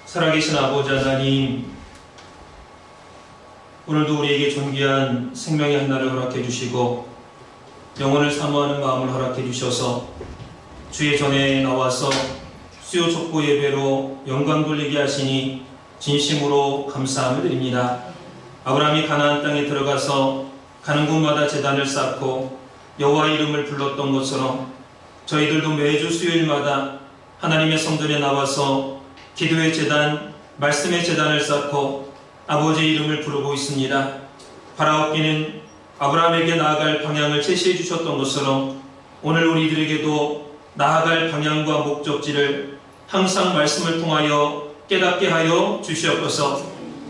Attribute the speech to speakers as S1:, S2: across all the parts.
S1: 살아계신 아버지 하나님, 오늘도 우리에게 존귀한 생명의 한날을 허락해 주시고 영혼을 사모하는 마음을 허락해 주셔서 주의 전에 나와서 수요 촉구 예배로 영광 돌리게 하시니 진심으로 감사함을 드립니다. 아브라함이 가나안 땅에 들어가서 가는 곳마다 제단을 쌓고 여호와 이름을 불렀던 것처럼 저희들도 매주 수요일마다 하나님의 성전에 나와서 기도의 제단, 말씀의 제단을 쌓고 아버지의 이름을 부르고 있습니다. 바라옵기는 아브라함에게 나아갈 방향을 제시해 주셨던 것처럼 오늘 우리들에게도 나아갈 방향과 목적지를 항상 말씀을 통하여 깨닫게 하여 주시옵소서.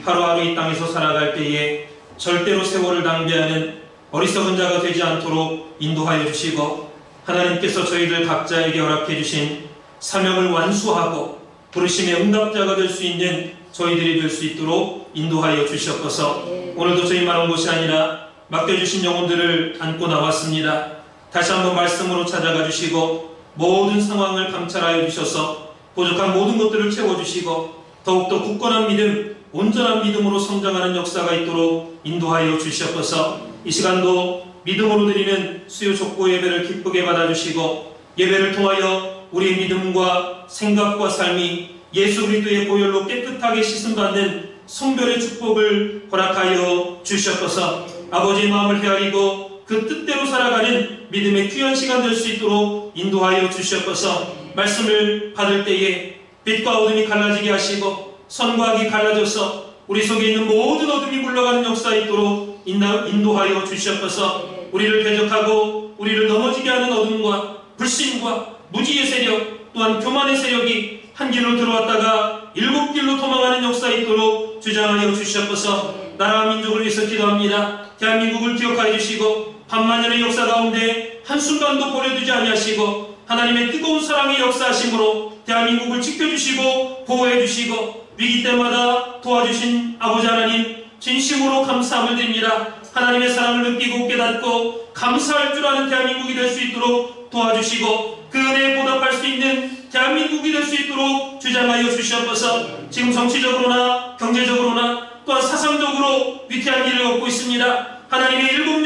S1: 하루하루 이 땅에서 살아갈 때에 절대로 세월을 낭비하는 어리석은 자가 되지 않도록 인도하여 주시고, 하나님께서 저희들 각자에게 허락해 주신 사명을 완수하고 부르심의 응답자가 될 수 있는 저희들이 될 수 있도록 인도하여 주시옵소서. 오늘도 저희만 온 것이 아니라 맡겨주신 영혼들을 안고 나왔습니다. 다시 한번 말씀으로 찾아가 주시고 모든 상황을 감찰하여 주셔서 부족한 모든 것들을 채워주시고 더욱더 굳건한 믿음, 온전한 믿음으로 성장하는 역사가 있도록 인도하여 주시옵소서. 이 시간도 믿음으로 드리는 수요 촉구 예배를 기쁘게 받아주시고 예배를 통하여 우리의 믿음과 생각과 삶이 예수 그리스도의 보혈로 깨끗하게 씻음받는 성별의 축복을 허락하여 주시옵소서. 아버지의 마음을 헤아리고 그 뜻대로 살아가는 믿음의 귀한 시간 될 수 있도록 인도하여 주시옵소서. 말씀을 받을 때에 빛과 어둠이 갈라지게 하시고 선과 악이 갈라져서 우리 속에 있는 모든 어둠이 물러가는 역사 있도록 인도하여 주시옵소서. 우리를 대적하고 우리를 넘어지게 하는 어둠과 불신과 무지의 세력, 또한 교만의 세력이 한 길로 들어왔다가 일곱 길로 도망하는 역사 있도록 주장하여 주시옵소서. 나라와 민족을 위해서 기도합니다. 대한민국을 기억하여 주시고 반만년의 역사 가운데 한순간도 버려두지 아니하시고 하나님의 뜨거운 사랑의 역사하심으로 대한민국을 지켜주시고 보호해주시고 위기 때마다 도와주신 아버지 하나님, 진심으로 감사함을 드립니다. 하나님의 사랑을 느끼고 깨닫고 감사할 줄 아는 대한민국이 될 수 있도록 도와주시고 그 은혜에 보답할 수 있는 대한민국이 될 수 있도록 주장하여 주시옵소서. 지금 정치적으로나 경제적으로나 또한 사상적으로 위태한 길을 걷고 있습니다. 하나님의 일곱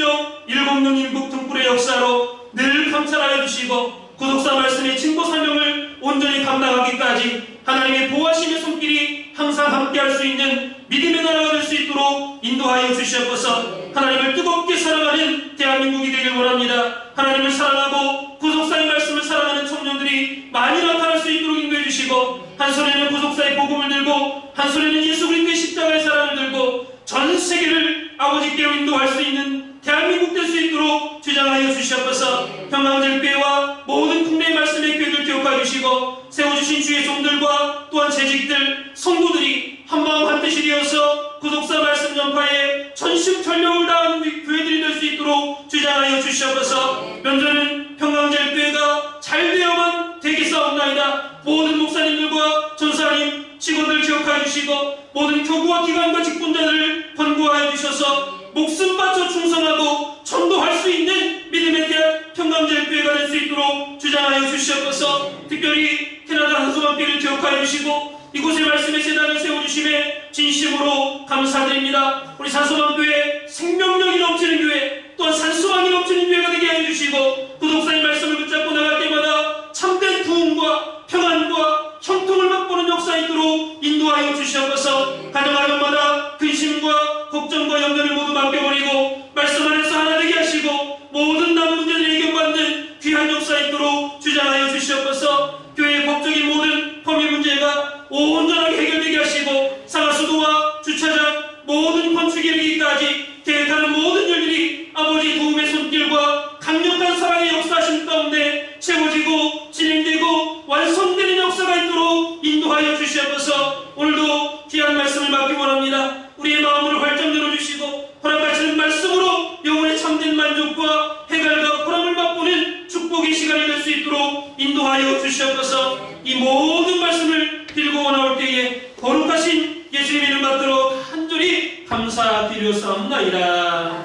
S1: 눈 일곱 등불의 역사로 늘 감찰하여 주시고 구속사 말씀의 증거 설명을 온전히 감당하기까지 하나님의 보호하심의 손길이 항상 함께할 수 있는 믿음의 나라가 될 수 있도록 인도하여 주시옵소서. 하나님을 뜨겁게 사랑하는 대한민국이 되길 원합니다. 하나님을 사랑하고 구속사의 말씀을 사랑하는 청년들이 많이 나타날 수 있도록 인도해 주시고 한 손에는 구속사의 복음을 들고 한 손에는 예수 그리스도의 십자가의 사랑을 들고 전 세계를 아버지께로 인도할 수 있는 대한민국 될 수 있도록 주장하여 주시옵소서. 평강제일교회와 모든 국내의 말씀의 교회들 기억하여 주시고 세워주신 주의 종들과 또한 재직들, 성도들이 한마음 한뜻이 되어서 구속사 말씀 전파에 전심전력을 다하는 교회들이 될 수 있도록 주장하여 주시옵소서. 면전은 평강제일교회가 잘 되어만 되겠사옵나이다. 모든 목사님들과 전사님, 직원들 기억하여 주시고 모든 교구와 기관과 직분자들을 권고하여 주셔서 목숨 바쳐 충성하고 전도할 수 있는 믿음에 대한 평강제일교회가 될 수 있도록 주장하여 주시옵소서. 특별히 캐나다 한소만교회를 기억하여 주시고 이곳에 말씀의 재단을 세워주심에 진심으로 감사드립니다. 우리 산소만교회 생명력이 넘치는 교회, 또한 산소망이 넘치는 교회가 되게 하여 주시고 구독사의 말씀을 붙잡고 나갈 때마다 참된 부흥과 평안과 형통을 맛보는 역사 있도록 인도하여 주시옵소서. 가정가정마다 근심과 걱정과 염려를 모두 맡겨버리고 말씀 안에서 하나 되게 하시고 모든 남은 문제를 해결받는 귀한 역사 있도록 주장하여 주시옵소서. 교회의 법적인 모든 법의 문제가 온전하게 해결되게 하시고 상하수도와 주차장 모든 건축 이르기까지 계획하는 모든 일들이 아버지의 도움의 손길과 강력한 사랑의 역사하심 가운데 채워지고 진행되고 완성되는 역사가 있도록 인도하여 주시옵소서. 오늘도 귀한 말씀을 받기 원합니다. 우리의 마음을 활짝 열어주시고 허락하시는 말씀으로 영혼의 참된 만족과 해갈과 보람을 맛보는 축복의 시간이 될 수 있도록 인도하여 주시옵소서. 이 모든 말씀을 들고 나올 때에 거룩하신 예수님의 이름 받들어 간절히 감사드렸사옵나이다.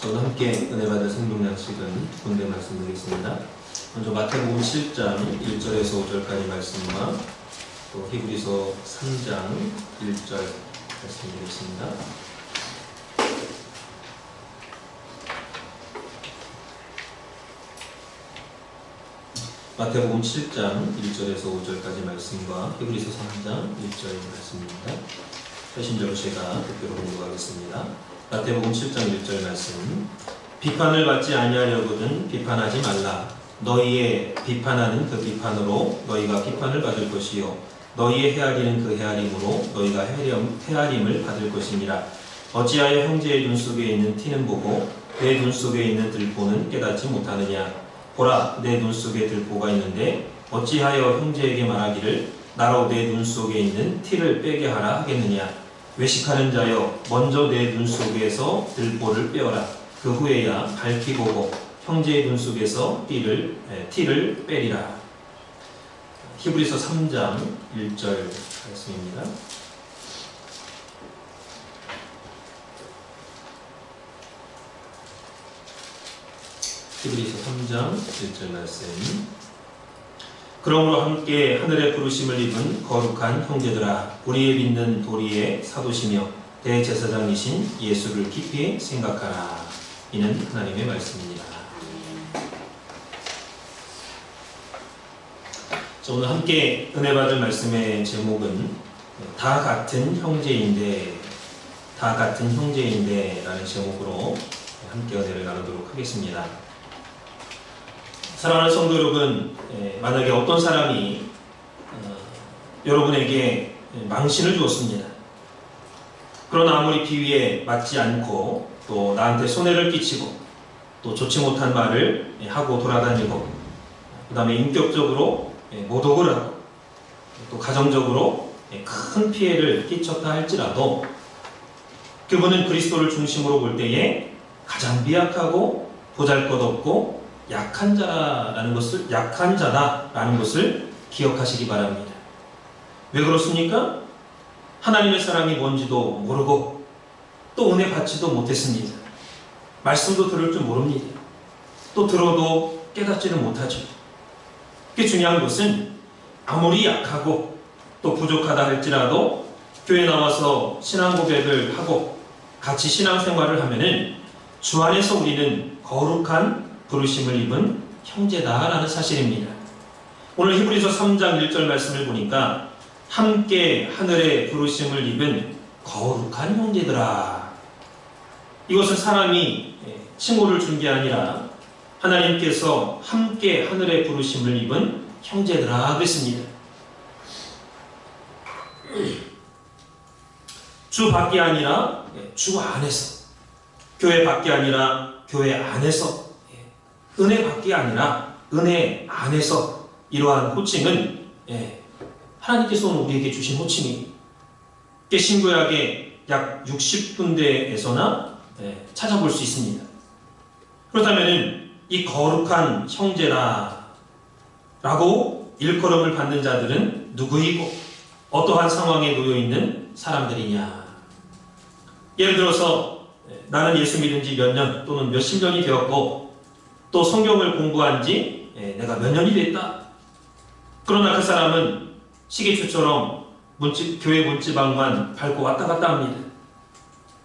S1: 저는 함께 은혜 받을 생명 양식은 두 군데 말씀드리겠습니다. 먼저 마태복음 7장 1절에서 5절까지 말씀과 또 히브리서 3장 1절 말씀드리겠습니다. 마태복음 7장 1절에서 5절까지 말씀과 히브리서 3장 1절 말씀입니다. 최신적으로 제가 듣기로 공부하겠습니다. 마태복음 7장 1절 말씀. 비판을 받지 아니하려거든 비판하지 말라. 너희의 비판하는 그 비판으로 너희가 비판을 받을 것이요 너희의 헤아리는 그 헤아림으로 너희가 헤아림을 받을 것이니라. 어찌하여 형제의 눈 속에 있는 티는 보고 내 눈 속에 있는 들보는 깨닫지 못하느냐. 보라, 내 눈 속에 들보가 있는데 어찌하여 형제에게 말하기를 나로 내 눈 속에 있는 티를 빼게 하라 하겠느냐. 외식하는 자여, 먼저 내 눈 속에서 들보를 빼어라. 그 후에야 밝히 보고 형제의 눈 속에서 티를 빼리라. 히브리서 3장 1절 말씀입니다. 히브리서 3장 1절 말씀. 그러므로 함께 하늘의 부르심을 입은 거룩한 형제들아, 우리의 믿는 도리의 사도시며 대제사장이신 예수를 깊이 생각하라. 이는 하나님의 말씀입니다. 오늘 함께 은혜 받을 말씀의 제목은 다 같은 형제인데 라는 제목으로 함께 은혜를 나누도록 하겠습니다. 사랑하는 성도 여러분, 만약에 어떤 사람이 여러분에게 망신을 주었습니다. 그러나 아무리 비위에 맞지 않고 또 나한테 손해를 끼치고 또 좋지 못한 말을 하고 돌아다니고 그 다음에 인격적으로 모독을 하고 또 가정적으로 큰 피해를 끼쳤다 할지라도 그분은 그리스도를 중심으로 볼 때에 가장 미약하고 보잘것없고 약한 자다라는 것을 기억하시기 바랍니다. 왜 그렇습니까? 하나님의 사랑이 뭔지도 모르고 또 은혜 받지도 못했습니다. 말씀도 들을 줄 모릅니다. 또 들어도 깨닫지는 못하죠. 그게 중요한 것은 아무리 약하고 또 부족하다 할지라도 교회 나와서 신앙 고백을 하고 같이 신앙생활을 하면은 주 안에서 우리는 거룩한 부르심을 입은 형제다라는 사실입니다. 오늘 히브리서 3장 1절 말씀을 보니까 함께 하늘의 부르심을 입은 거룩한 형제들아. 이것은 사람이 칭호를 준 게 아니라 하나님께서 함께 하늘의 부르심을 입은 형제들아 그랬습니다. 주 밖이 아니라 주 안에서, 교회 밖이 아니라 교회 안에서, 은혜 밖이 아니라 은혜 안에서 이러한 호칭은 하나님께서 우리에게 주신 호칭이 신구약의 약 60군데에서나 찾아볼 수 있습니다. 그렇다면 이 거룩한 형제라 라고 일컬음을 받는 자들은 누구이고 어떠한 상황에 놓여있는 사람들이냐. 예를 들어서 나는 예수 믿은 지 몇 년 또는 몇십 년이 되었고 또 성경을 공부한 지 내가 몇 년이 됐다. 그러나 그 사람은 시계추처럼 교회 문지방만 밟고 왔다 갔다 합니다.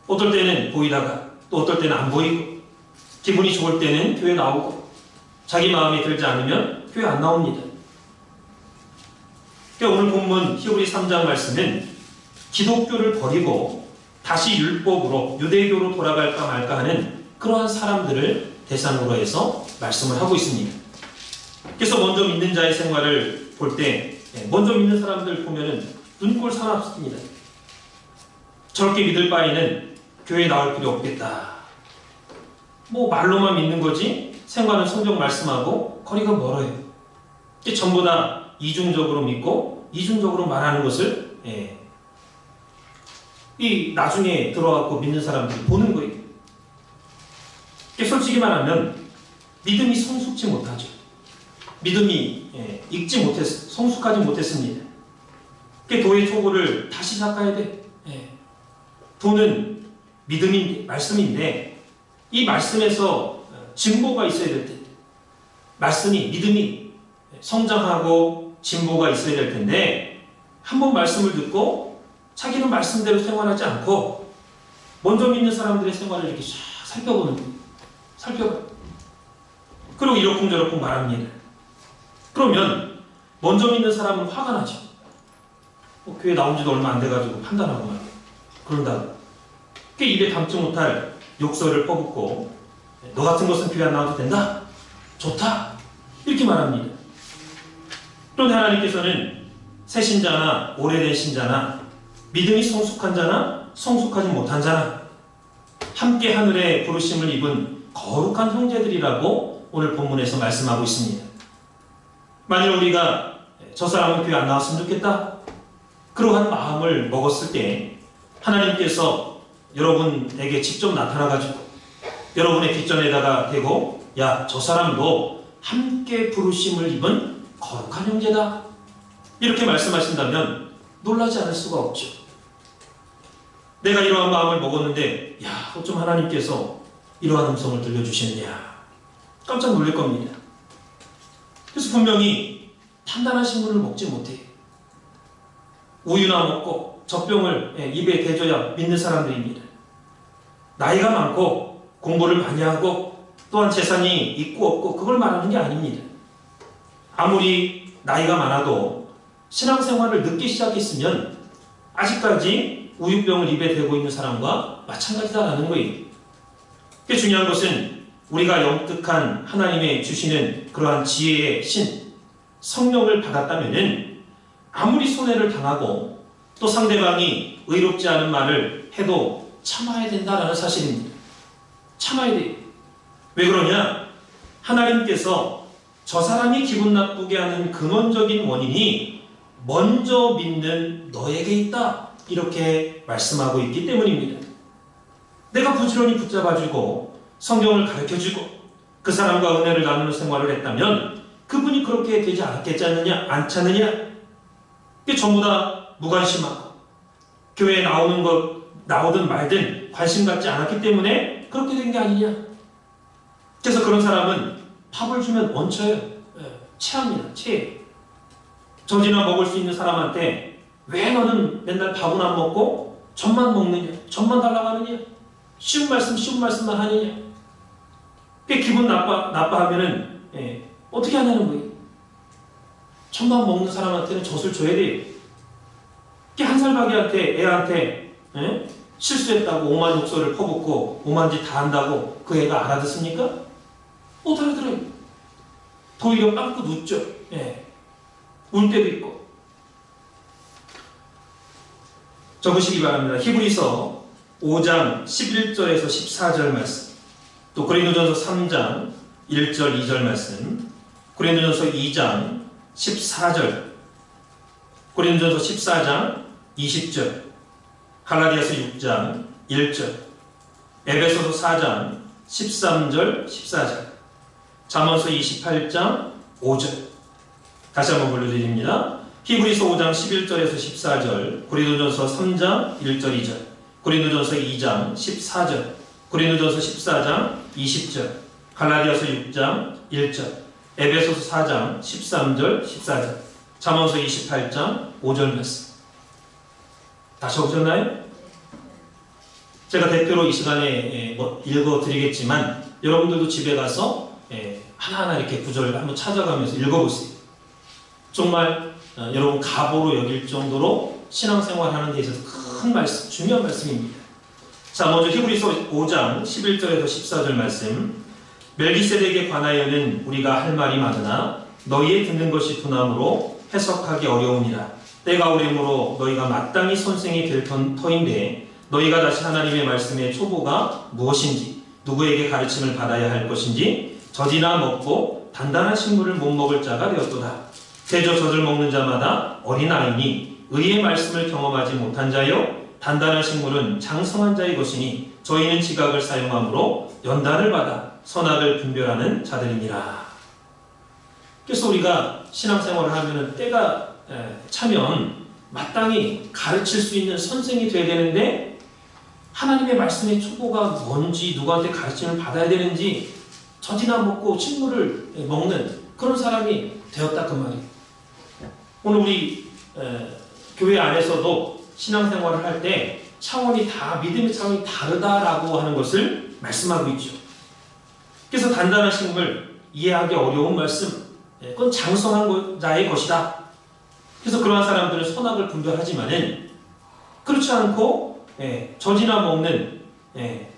S1: 어떨 때는 보이다가 또 어떨 때는 안 보이고 기분이 좋을 때는 교회 나오고 자기 마음에 들지 않으면 교회 안 나옵니다. 그러니까 오늘 본문 히브리 3장 말씀은 기독교를 버리고 다시 율법으로 유대교로 돌아갈까 말까 하는 그러한 사람들을 대상으로 해서 말씀을 하고 있습니다. 그래서 먼저 믿는 자의 생활을 볼 때 먼저 믿는 사람들 보면은 눈꼴 사납습니다. 저렇게 믿을 바에는 교회에 나올 필요 없겠다. 뭐 말로만 믿는 거지 생활은 성경 말씀하고 거리가 멀어요. 전부 다 이중적으로 믿고 이중적으로 말하는 것을 이 나중에 들어가고 믿는 사람들이 보는 거예요. 솔직히 말하면 믿음이 성숙지 못하죠. 믿음이 성숙하지 못했습니다. 도의 초보를 다시 닦아야 돼. 도는 믿음인데, 말씀인데 이 말씀에서 진보가 있어야 될 텐데, 말씀이, 믿음이 성장하고 진보가 있어야 될 텐데, 한번 말씀을 듣고 자기는 말씀대로 생활하지 않고 먼저 믿는 사람들의 생활을 이렇게 쫙 살펴보는 거예요. 살펴봐요. 그리고 이러쿵저러쿵 말합니다. 그러면 먼저 믿는 사람은 화가 나죠. 교회 나온 지도 얼마 안 돼가지고 판단하고 말이에요. 그런다고 꽤 입에 담지 못할 욕설을 퍼붓고 너 같은 것은 교회 안 나와도 된다? 좋다? 이렇게 말합니다. 그런데 하나님께서는 새 신자나 오래된 신자나 믿음이 성숙한 자나 성숙하지 못한 자나 함께 하늘의 부르심을 입은 거룩한 형제들이라고 오늘 본문에서 말씀하고 있습니다. 만일 우리가 저 사람은 교회 안 나왔으면 좋겠다, 그러한 마음을 먹었을 때 하나님께서 여러분에게 직접 나타나가지고 여러분의 뒷전에다가 대고 야, 저 사람도 함께 부르심을 입은 거룩한 형제다, 이렇게 말씀하신다면 놀라지 않을 수가 없죠. 내가 이러한 마음을 먹었는데 야, 어쩜 하나님께서 이러한 음성을 들려주시느냐, 깜짝 놀랄 겁니다. 그래서 분명히 단단한 식물을 먹지 못해. 우유나 먹고 젖병을 입에 대줘야 믿는 사람들입니다. 나이가 많고 공부를 많이 하고 또한 재산이 있고 없고 그걸 말하는 게 아닙니다. 아무리 나이가 많아도 신앙생활을 늦게 시작했으면 아직까지 우유병을 입에 대고 있는 사람과 마찬가지다라는 거예요. 중요한 것은 우리가 영특한 하나님의 주시는 그러한 지혜의 신, 성령을 받았다면 아무리 손해를 당하고 또 상대방이 의롭지 않은 말을 해도 참아야 된다라는 사실입니다. 참아야 돼요. 왜 그러냐? 하나님께서 저 사람이 기분 나쁘게 하는 근원적인 원인이 먼저 믿는 너에게 있다, 이렇게 말씀하고 있기 때문입니다. 내가 부지런히 붙잡아주고 성경을 가르쳐주고 그 사람과 은혜를 나누는 생활을 했다면 그분이 그렇게 되지 않았겠지 않느냐? 이게 전부 다 무관심하고 교회에 나오든 말든 관심 갖지 않았기 때문에 그렇게 된 게 아니냐. 그래서 그런 사람은 밥을 주면 얹혀요. 체합니다. 체해. 젖이나 먹을 수 있는 사람한테 왜 너는 맨날 밥은 안 먹고 젖만 먹느냐, 젖만 달라고 하느냐, 쉬운 말씀만 하느냐. 기분 나빠하면은 어떻게 하냐는 거예요. 젖만 먹는 사람한테는 젖을 줘야 돼요. 한 살박이한테, 애한테 실수했다고 오만 욕설을 퍼붓고 오만 짓 다 한다고 그 애가 알아듣습니까? 못 알아들어요. 도리어 빵꾸 눕죠. 울 때도 있고. 적으시기 바랍니다. 히브리서 5장 11절에서 14절 말씀, 또 고린도전서 3장 1절 2절 말씀, 고린도전서 2장 14절, 고린도전서 14장 20절, 갈라디아서 6장 1절, 에베소서 4장 13절 14절, 잠언서 28장 5절. 다시 한번 불러드립니다. 히브리서 5장 11절에서 14절, 고린도전서 3장 1절 2절, 고린도전서 2장 14절, 고린도전서 14장 20절, 갈라디아서 6장 1절, 에베소서 4장 13절 14절, 잠언서 28장 5절 말씀. 다 적으셨나요? 제가 대표로 이 시간에 읽어드리겠지만 여러분들도 집에 가서 하나하나 이렇게 구절을 한번 찾아가면서 읽어보세요. 정말 여러분 가보로 여길 정도로 신앙생활하는 데 있어서 큰 말씀, 중요한 말씀입니다. 자, 먼저 히브리서 5장 11절에서 14절 말씀. 멜기세덱에 관하여는 우리가 할 말이 많으나 너희의 듣는 것이 둔함으로 해석하기 어려우니라. 때가 오므로 너희가 마땅히 선생이 될 터인데 너희가 다시 하나님의 말씀의 초보가 무엇인지 누구에게 가르침을 받아야 할 것인지 젖이나 먹고 단단한 식물을 못 먹을 자가 되었도다. 대저 젖을 먹는 자마다 어린아이니 의의 말씀을 경험하지 못한 자요 단단한 식물은 장성한 자의 것이니 저희는 지각을 사용함으로 연단을 받아 선악을 분별하는 자들이니라. 그래서 우리가 신앙생활을 하면 때가 차면 마땅히 가르칠 수 있는 선생이 되어야 되는데
S2: 하나님의 말씀의 촉구가 뭔지, 누구한테 가르침을 받아야 되는지 젖이나 먹고 식물을 먹는 그런 사람이 되었다 그 말이에요. 오늘 우리 교회 안에서도 신앙생활을 할 때 차원이 다 믿음의 차원이 다르다라고 하는 것을 말씀하고 있죠. 그래서 단단한 식물, 이해하기 어려운 말씀, 그건 장성한 자의 것이다. 그래서 그러한 사람들은 선악을 분별하지만은 그렇지 않고 젖이나 먹는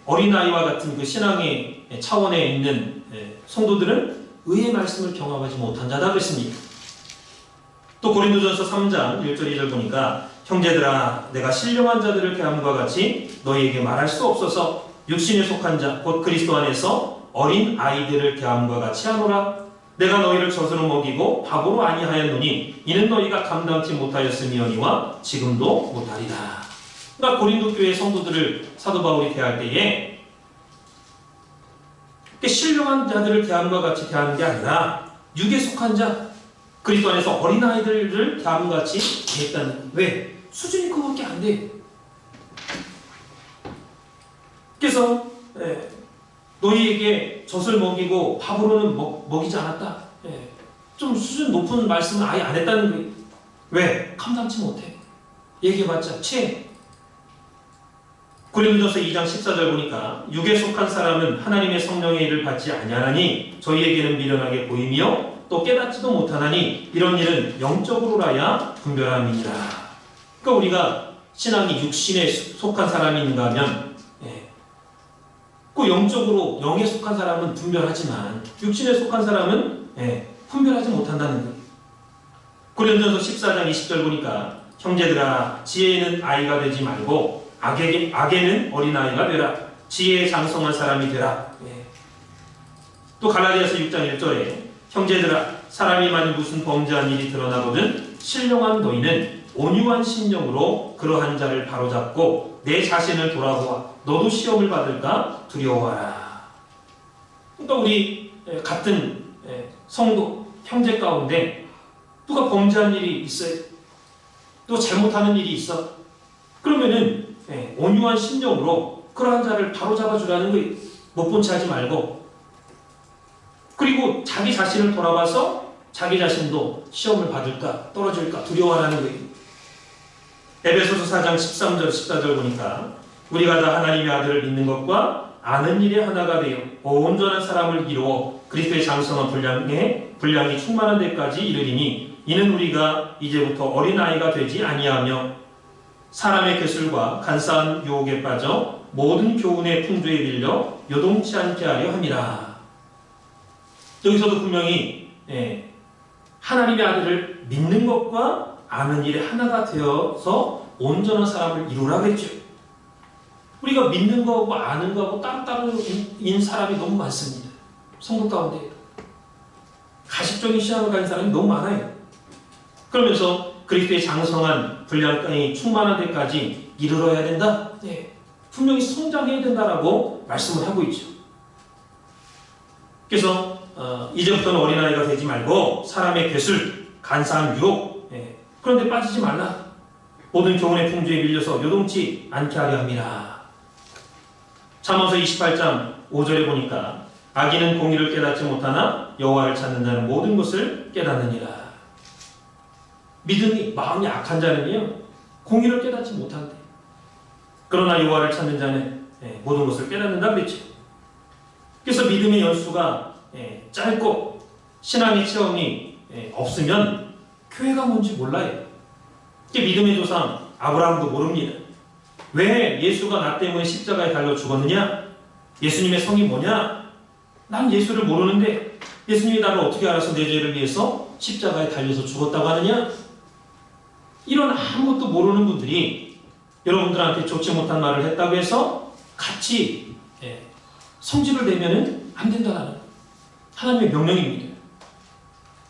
S2: 어린아이와 같은 그 신앙의 차원에 있는 성도들은 의의 말씀을 경험하지 못한 자다 그랬습니다. 또 고린도전서 3장 1절 2절 보니까 형제들아 내가 신령한 자들을 대함과 같이 너희에게 말할 수 없어서 육신에 속한 자 곧 그리스도 안에서 어린 아이들을 대함과 같이 하노라. 내가 너희를 젖으로 먹이고 밥으로 아니하였노니 이는 너희가 감당치 못하였음이오니와 지금도 못하리라. 그러니까 고린도 교회 성도들을 사도 바울이 대할 때에 신령한 자들을 대함과 같이 대하는 게 아니라 육에 속한 자 그리스도 안에서 어린아이들을 대함과 같이 대했다는. 왜? 수준이 그거밖에 안 돼. 그래서 너희에게 젖을 먹이고 밥으로는 먹이지 않았다. 좀 수준 높은 말씀은 아예 안 했다는 거예요. 왜? 감당치 못해. 얘기해봤자 고린도전서 2장 14절 보니까 육에 속한 사람은 하나님의 성령의 일을 받지 아니하나니 저희에게는 미련하게 보이며 또 깨닫지도 못하나니 이런 일은 영적으로라야 분별함이니라. 그러니까 우리가 신앙이 육신에 속한 사람인가 하면 그 영적으로 영에 속한 사람은 분별하지만 육신에 속한 사람은 분별하지 못한다는 거예요. 고린도전서 14장 20절 보니까 형제들아 지혜에는 아이가 되지 말고 악에는 어린아이가 되라. 지혜에 장성한 사람이 되라. 또 갈라디아서 6장 1절에 형제들아 사람이 만일 무슨 범죄한 일이 드러나거든 신령한 너희는 온유한 심령으로 그러한 자를 바로잡고 내 자신을 돌아보아 너도 시험을 받을까 두려워하라. 그러니까 우리 같은 성도 형제 가운데 누가 범죄한 일이 있어요. 또 잘못하는 일이 있어. 그러면은 온유한 심령으로 그러한 자를 바로잡아 주라는 거예요. 못 본 채 하지 말고. 그리고 자기 자신을 돌아봐서 자기 자신도 시험을 받을까 떨어질까 두려워하라는 거예요. 에베소서 4장 13절 14절 보니까 우리가 다 하나님의 아들을 믿는 것과 아는 일에 하나가 되어 온전한 사람을 이루어 그리스도의 장성한 분량이 충만한 데까지 이르리니 이는 우리가 이제부터 어린아이가 되지 아니하며 사람의 괴술과 간사한 유혹에 빠져 모든 교훈의 풍조에 밀려 요동치 않게 하려 함이라. 여기서도 분명히 하나님의 아들을 믿는 것과 아는 일에 하나가 되어서 온전한 사람을 이루라고 했죠. 우리가 믿는 거하고 아는 거하고 따로따로인 사람이 너무 많습니다. 성도 가운데 가식적인 신앙을 가진 사람이 너무 많아요. 그러면서 그리스도의 장성한 분량이 충만한 데까지 이르러야 된다. 분명히 성장해야 된다라고 말씀을 하고 있죠. 그래서 이제부터는 어린아이가 되지 말고 사람의 괴술, 간사한 유혹 그런데 빠지지 말라. 모든 교훈의 풍조에 밀려서 요동치 않게 하려 함이라. 잠언서 28장 5절에 보니까 악인은 공의를 깨닫지 못하나 여호와를 찾는 자는 모든 것을 깨닫느니라. 믿음이 마음이 악한 자는요 공의를 깨닫지 못한대. 그러나 여호와를 찾는 자는 모든 것을 깨닫는다 그랬죠. 그래서 믿음의 연수가 짧고 신앙의 체험이 없으면 교회가 뭔지 몰라요. 믿음의 조상 아브라함도 모릅니다. 왜 예수가 나 때문에 십자가에 달려 죽었느냐? 예수님의 성이 뭐냐? 난 예수를 모르는데 예수님이 나를 어떻게 알아서 내 죄를 위해서 십자가에 달려서 죽었다고 하느냐? 이런 아무것도 모르는 분들이 여러분들한테 좋지 못한 말을 했다고 해서 같이 성질을 내면은 안 된다는 하나님의 명령입니다.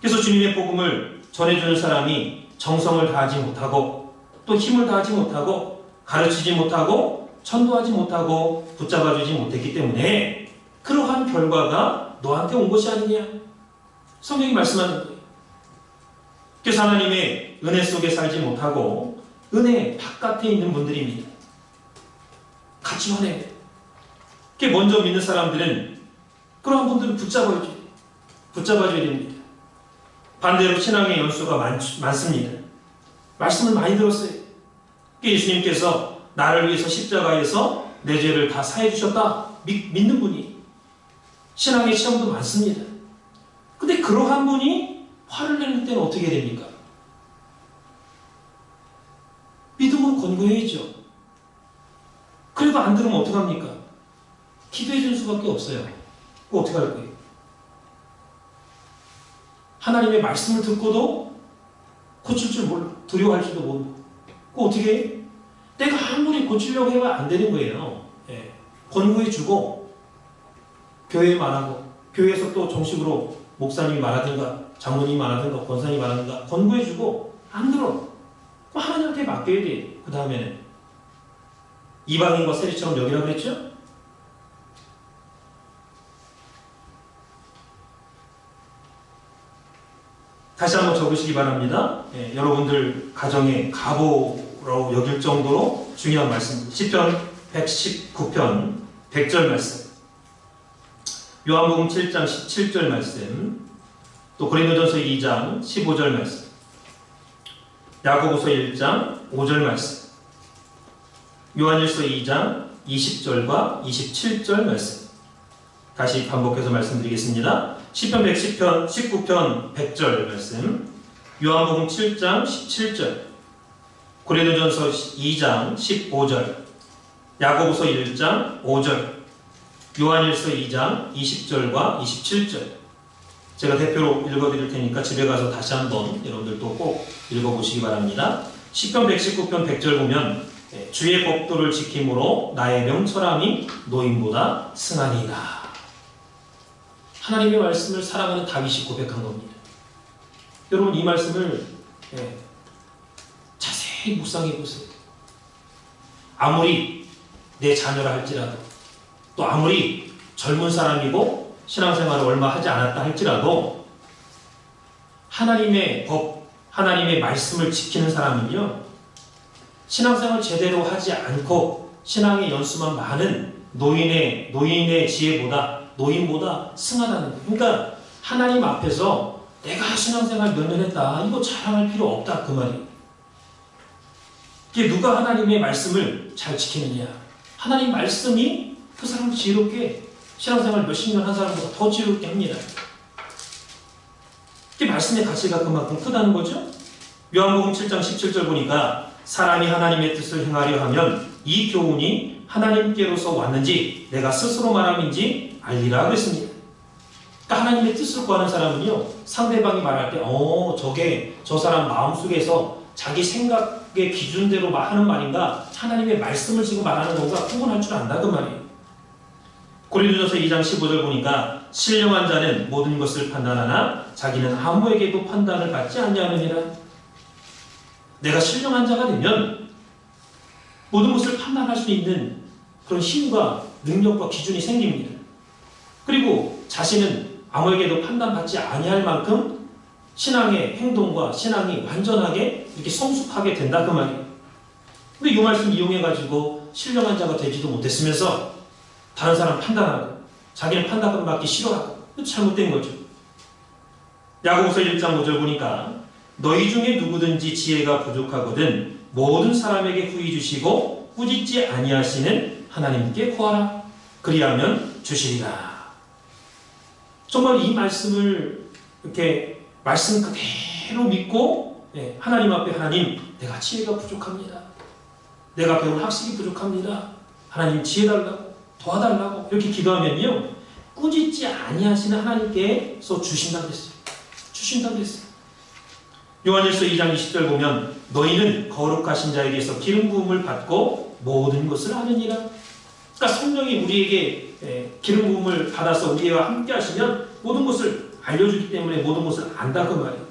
S2: 그래서 주님의 복음을 전해주는 사람이 정성을 다하지 못하고 또 힘을 다하지 못하고 가르치지 못하고 전도하지 못하고 붙잡아주지 못했기 때문에 그러한 결과가 너한테 온 것이 아니냐. 성경이 말씀하는 거예요. 그래서 하나님의 은혜 속에 살지 못하고 은혜 바깥에 있는 분들입니다. 같이 화내요. 그게 먼저 믿는 사람들은 그런 분들은 붙잡아줘야 됩니다. 반대로 신앙의 연수가 많습니다. 말씀을 많이 들었어요. 예수님께서 나를 위해서 십자가에서 내 죄를 다 사해 주셨다 믿는 분이 신앙의 시험도 많습니다. 근데 그러한 분이 화를 내는 때는 어떻게 됩니까? 믿음으로 권고해야죠. 그래도 안 들으면 어떡합니까? 기도해 줄 수밖에 없어요. 그거 어떻게 할 거예요? 하나님의 말씀을 듣고도 고칠 줄 몰라. 두려워할 줄도 모르고. 그거 어떻게 해? 내가 아무리 고치려고 해도 안 되는 거예요. 예. 권고해주고 교회에 말하고 교회에서 또 정식으로 목사님이 말하든가 장로님이 말하든가 권사님이 말하든가 권고해주고 안 들어. 그럼 하나님한테 맡겨야 돼. 그 다음에는 이방인과 세리처럼 여기라 그랬죠? 다시 한번 적으시기 바랍니다. 예, 여러분들 가정의 가보라고 여길 정도로 중요한 말씀. 시편 119편 100절 말씀, 요한복음 7장 17절 말씀, 또 고린도전서 2장 15절 말씀, 야고보서 1장 5절 말씀, 요한일서 2장 20절과 27절 말씀. 다시 반복해서 말씀드리겠습니다. 시편 19편 100절 말씀, 요한복음 7장 17절, 고린도전서 2장 15절, 야고보서 1장 5절, 요한일서 2장 20절과 27절. 제가 대표로 읽어드릴 테니까 집에 가서 다시 한번 여러분들도 꼭 읽어보시기 바랍니다. 시편 119편 100절 보면 주의 법도를 지킴으로 나의 명철함이 노인보다 승하니이다. 하나님의 말씀을 사랑하는 다윗이 고백한 겁니다. 여러분 이 말씀을 자세히 묵상해 보세요. 아무리 내 자녀라 할지라도, 또 아무리 젊은 사람이고 신앙생활을 얼마 하지 않았다 할지라도 하나님의 법, 하나님의 말씀을 지키는 사람은요, 신앙생활 제대로 하지 않고 신앙의 연수만 많은 노인의 지혜보다, 노인보다 승하다는 거예요. 그러니까 하나님 앞에서 내가 신앙생활 몇 년 했다, 이거 자랑할 필요 없다, 그 말이에요. 이게 누가 하나님의 말씀을 잘 지키느냐, 하나님 말씀이 그 사람을 지혜롭게, 신앙생활 몇십 년 한 사람보다 더 지혜롭게 합니다. 이게 말씀의 가치가 그만큼 크다는 거죠. 요한복음 7장 17절 보니까 사람이 하나님의 뜻을 행하려 하면 이 교훈이 하나님께로서 왔는지 내가 스스로 말함인지 알리라 그랬습니다. 그러니까 하나님의 뜻을 구하는 사람은요, 상대방이 말할 때 저게 저 사람 마음속에서 자기 생각의 기준대로 하는 말인가, 하나님의 말씀을 지금 말하는 건가 구분할 줄 안다 그 말이에요. 고린도전서 2장 15절 보니까 신령한 자는 모든 것을 판단하나 자기는 아무에게도 판단을 받지 아니하느니라. 내가 신령한 자가 되면 모든 것을 판단할 수 있는 그런 힘과 능력과 기준이 생깁니다. 그리고 자신은 아무에게도 판단받지 아니할 만큼 신앙의 행동과 신앙이 완전하게 이렇게 성숙하게 된다 그 말이에요. 근데 이 말씀 이용해가지고 신령한 자가 되지도 못했으면서 다른 사람 판단하고 자기는 판단받기 싫어하고, 잘못된 거죠. 야고보서 1장 5절 보니까 너희 중에 누구든지 지혜가 부족하거든 모든 사람에게 후히 주시고 꾸짖지 아니하시는 하나님께 구하라. 그리하면 주시리라. 정말 이 말씀을 이렇게 말씀 그대로 믿고 하나님 앞에, 하나님 내가 지혜가 부족합니다. 내가 배운 학식이 부족합니다. 하나님 지혜 달라고, 도와달라고 이렇게 기도하면요, 꾸짖지 아니하시는 하나님께서 주신다고 했어요. 주신다고 했어요. 요한일서 2장 20절 보면 너희는 거룩하신 자에게서 기름 부음을 받고 모든 것을 아느니라. 그러니까 성령이 우리에게 기름 부음을 받아서 우리와 함께 하시면 모든 것을 알려주기 때문에 모든 것을 안다 그 말이에요.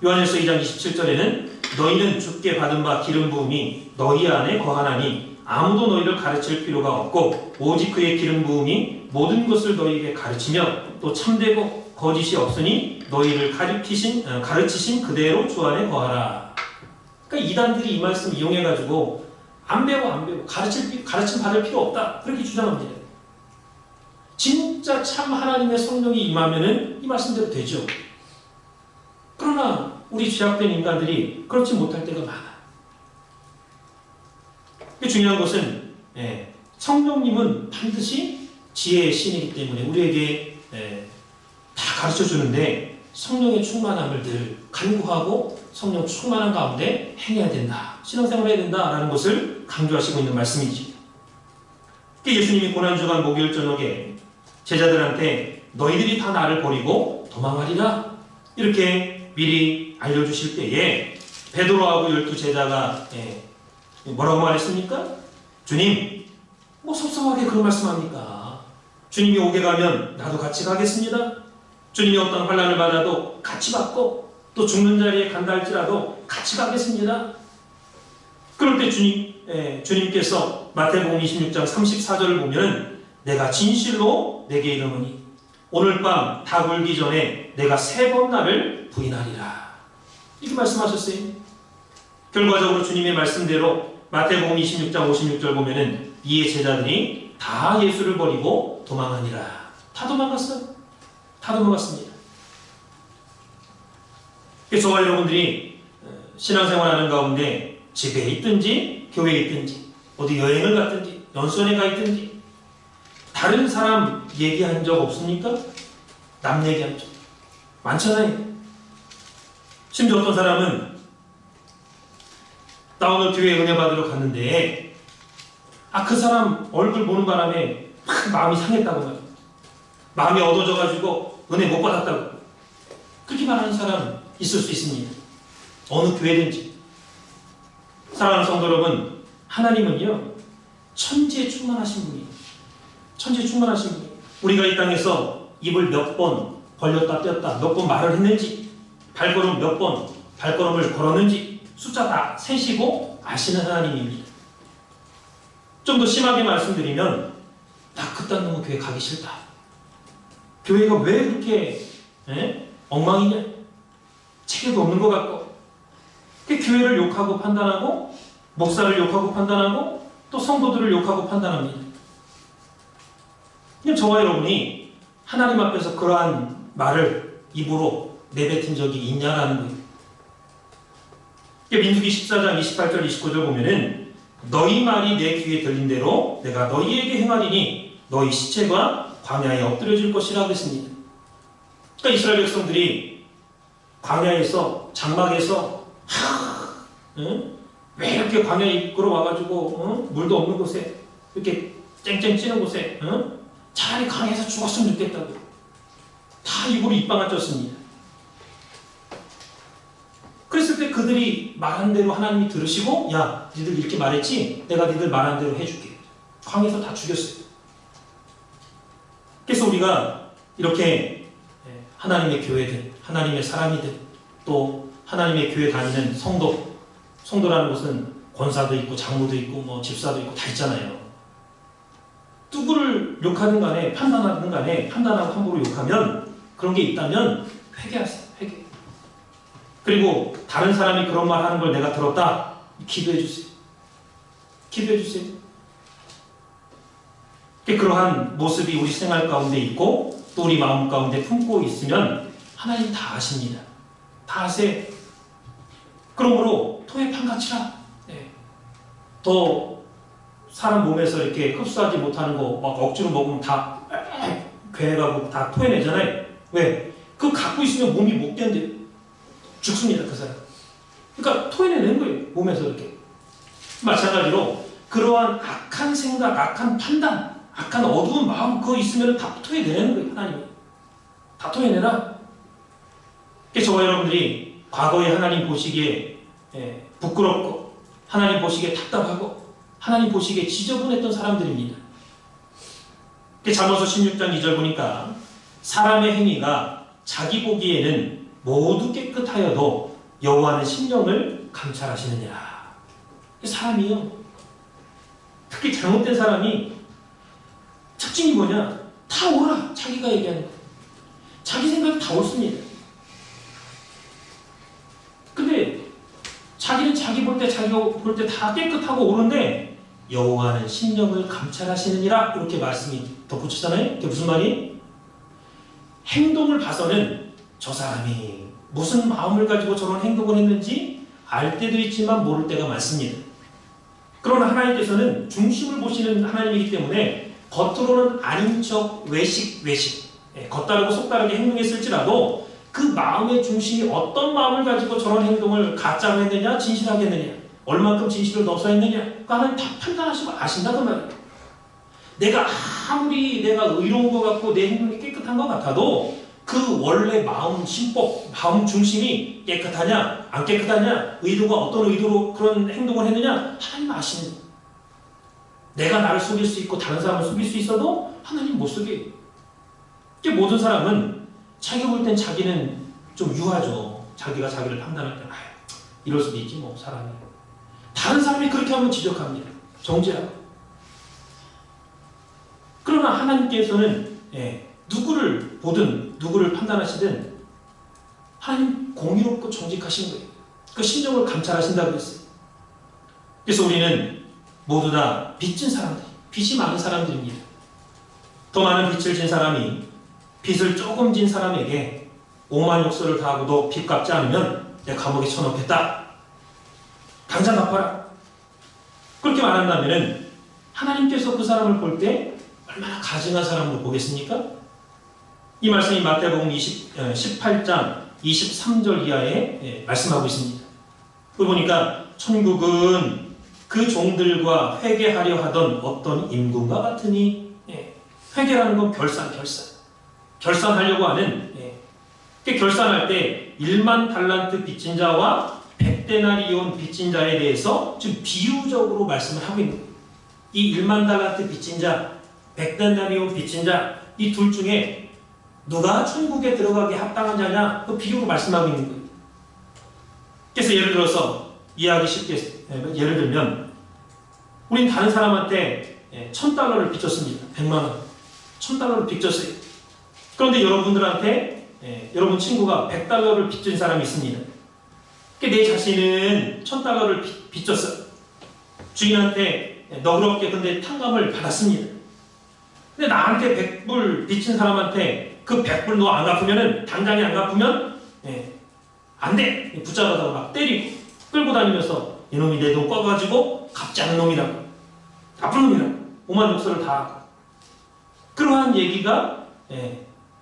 S2: 요한일서 2장 27절에는 너희는 주께 받은 바 기름 부음이 너희 안에 거하나니 아무도 너희를 가르칠 필요가 없고 오직 그의 기름 부음이 모든 것을 너희에게 가르치며 또 참되고 거짓이 없으니 너희를 가르치신 그대로 주 안에 거하라. 그러니까 이단들이 이 말씀 이용해가지고 안 배워. 가르침 받을 필요 없다. 그렇게 주장합니다. 진짜 참 하나님의 성령이 임하면은 이 말씀대로 되죠. 그러나 우리 죄악된 인간들이 그렇지 못할 때가 많아. 중요한 것은 성령님은 반드시 지혜의 신이기 때문에 우리에게 다 가르쳐 주는데 성령의 충만함을 늘 간구하고 성령 충만한 가운데 행해야 된다. 신앙생활을 해야 된다라는 것을 강조하시고 있는 말씀이지. 예수님이 고난주간 목요일 저녁에 제자들한테 너희들이 다 나를 버리고 도망하리라 이렇게 미리 알려주실 때에 베드로하고 12제자가 뭐라고 말했습니까? 주님, 뭐 섭섭하게 그런 말씀합니까? 주님이 오게 가면 나도 같이 가겠습니다. 주님이 어떤 환난을 받아도 같이 받고 또 죽는 자리에 간다 할지라도 같이 가겠습니다. 그럴 때 주님께서 마태복음 26장 34절을 보면 내가 진실로 내게 이르노니 오늘 밤 다 울기 전에 내가 3번 나를 부인하리라. 이렇게 말씀하셨어요. 결과적으로 주님의 말씀대로 마태복음 26장 56절 보면은 이에 제자들이 다 예수를 버리고 도망하니라. 다 도망갔어요. 다 도망갔습니다. 저와 여러분들이 신앙생활하는 가운데 집에 있든지 교회에 있든지 어디 여행을 갔든지 연수원에 가 있든지 다른 사람 얘기한 적 없습니까? 남 얘기한 적 많잖아요. 심지어 어떤 사람은 나 오늘 교회 은혜 받으러 갔는데 그 사람 얼굴 보는 바람에 마음이 상했다고 말이에요. 마음이 어두워져가지고 은혜 못 받았다고 그렇게 말하는 사람 있을 수 있습니다. 어느 교회든지. 사랑하는 성도 여러분, 하나님은요 천지에 충만하신 분이에요. 천지에 충만하신 분이에요. 우리가 이 땅에서 입을 몇 번 벌렸다 뗐다 몇 번 말을 했는지 발걸음 몇 번 발걸음을 걸었는지 숫자 다 세시고 아시는 하나님입니다. 좀 더 심하게 말씀드리면 나 그딴 놈은 교회 가기 싫다. 교회가 왜 그렇게 엉망이냐? 체계도 없는 것 같고 교회를 욕하고 판단하고 목사를 욕하고 판단하고 또 성도들을 욕하고 판단합니다. 그럼 저와 여러분이 하나님 앞에서 그러한 말을 입으로 내뱉은 적이 있냐라는 거예요. 민수기 14장 28절 29절 보면은 너희 말이 내 귀에 들린 대로 내가 너희에게 행하리니 너희 시체가 광야에 엎드려질 것이라 그랬습니다. 그러니까 이스라엘 백성들이 광야에서 장막에서 왜 이렇게 광야에 이끌어 와가지고 물도 없는 곳에 이렇게 쨍쨍 찌는 곳에 차라리 강에서 죽었으면 좋겠다고 다 입으로 입방아 쪘습니다. 그랬을 때 그들이 말한 대로 하나님이 들으시고 야 니들 이렇게 말했지? 내가 니들 말한 대로 해줄게. 광야에서 다 죽였어요. 그래서 우리가 이렇게 하나님의 교회든 하나님의 사람이든 또 하나님의 교회 다니는 성도라는 것은 권사도 있고 장로도 있고 뭐 집사도 있고 다 있잖아요. 누구를 욕하든 간에 판단하든 간에 판단하고 함부로 욕하면 그런 게 있다면 회개하세요. 회개. 그리고 다른 사람이 그런 말 하는 걸 내가 들었다. 기도해 주세요. 기도해 주세요. 그러한 모습이 우리 생활 가운데 있고 또 우리 마음 가운데 품고 있으면 하나님 다 아십니다. 다 아세요. 그러므로 토에 판가치라. 더 사람 몸에서 이렇게 흡수하지 못하는 거 막 억지로 먹으면 다 괴해가고 다 토해내잖아요. 왜? 그거 갖고 있으면 몸이 못 견뎌요. 죽습니다. 그 사람. 그러니까 토해내는 거예요. 몸에서 이렇게. 마찬가지로 그러한 악한 생각, 악한 판단, 악한 어두운 마음 그거 있으면 다 토해내는 거예요. 하나님이. 다 토해내라. 그래서 저와 여러분들이 과거에 하나님 보시기에 부끄럽고 하나님 보시기에 답답하고 하나님 보시기에 지저분했던 사람들입니다. 잠언서 16장 2절 보니까 사람의 행위가 자기 보기에는 모두 깨끗하여도 여호와는 심령을 감찰하시느니라. 사람이요. 특히 잘못된 사람이 특징이 뭐냐? 다 옳아. 자기가 얘기하는 거. 자기 생각이 다 옳습니다. 근데 자기는 자기 볼 볼 때 자기가 볼 때 다 깨끗하고 옳은데 여호와는 심령을 감찰하시느니라 이렇게 말씀이 덧붙이잖아요. 그게 무슨 말이? 행동을 봐서는 저 사람이 무슨 마음을 가지고 저런 행동을 했는지 알 때도 있지만 모를 때가 많습니다. 그러나 하나님께서는 중심을 보시는 하나님이기 때문에 겉으로는 아닌 척 외식 겉다르고 속다르게 행동했을지라도 그 마음의 중심이 어떤 마음을 가지고 저런 행동을 가짜로 했느냐 진실하게 했느냐 얼만큼 진실을 넣어서 했느냐 그 하나님 다 판단하시고 아신다는 말이에요. 내가 아무리 내가 의로운 것 같고 내 행동이 깨끗한 것 같아도 그 원래 마음 심법, 마음 중심이 깨끗하냐 안 깨끗하냐 의도가 어떤 의도로 그런 행동을 했느냐 하나님 아시는 거예요. 내가 나를 속일 수 있고 다른 사람을 속일 수 있어도 하나님 못 속여요. 모든 사람은 자기가 볼 땐 자기는 좀 유하죠. 자기가 자기를 판단할 때 이럴 수도 있지 뭐 사람이. 다른 사람이 그렇게 하면 지적합니다. 정죄하고. 그러나 하나님께서는 누구를 보든 누구를 판단하시든 하나님 공의롭고 정직하신 거예요. 그 심정을 감찰하신다고 했어요. 그래서 우리는 모두 다 빚진 사람들, 빚이 많은 사람들입니다. 더 많은 빚을 진 사람이 빚을 조금 진 사람에게 오만 욕설을 다하고도 빚 갚지 않으면 내가 감옥에 쳐넣겠다. 당장 갚아라. 그렇게 말한다면 하나님께서 그 사람을 볼 때 얼마나 가증한 사람으로 보겠습니까? 이 말씀이 마태복음 18장 23절 이하에 말씀하고 있습니다. 그걸 보니까 천국은 그 종들과 회개하려 하던 어떤 임금과 같으니 회개라는 건 결산하려고 하는 결산할 때 1만 달란트 빚진 자와 100데나리온 빚진 자에 대해서 지금 비유적으로 말씀을 하고 있는 거예요. 이 1만 달란트 빚진 자, 100데나리온 빚진 자 이 둘 중에 누가 천국에 들어가게 합당한 자냐 그 비유로 말씀하고 있는 거예요. 그래서 예를 들어서 이해하기 쉽게 예를 들면 우린 다른 사람한테 1000달러를 빚졌습니다. 100만원 1000달러를 빚졌어요. 그런데 여러분들한테 여러분 친구가 100달러를 빚진 사람이 있습니다. 내 자신은 1000달러를 빚졌어. 주인한테 너그럽게 근데 탕감을 받았습니다. 근데 나한테 100불 빚진 사람한테 그 100불 너 안 갚으면은 당장에 안 갚으면 안 돼. 붙잡아서 막 때리고 끌고 다니면서 이놈이 내 돈 꺼가지고 갚지 않은 놈이라고 나쁜 놈이라고 오만 욕설을 다 하고 그러한 얘기가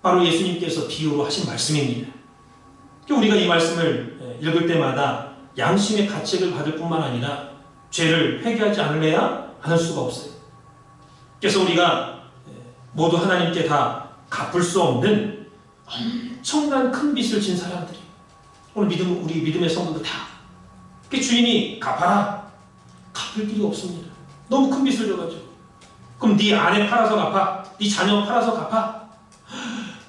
S2: 바로 예수님께서 비유로 하신 말씀입니다. 우리가 이 말씀을 읽을 때마다 양심의 가책을 받을 뿐만 아니라 죄를 회개하지 않을래야 않을 수가 없어요. 그래서 우리가 모두 하나님께 다 갚을 수 없는 엄청난 큰 빚을 진 사람들이 오늘 우리 믿음의 성도들 다 주인이 갚아라. 갚을 길이 없습니다. 너무 큰 빚을 져가지고 그럼 네 아내 팔아서 갚아. 네 자녀 팔아서 갚아.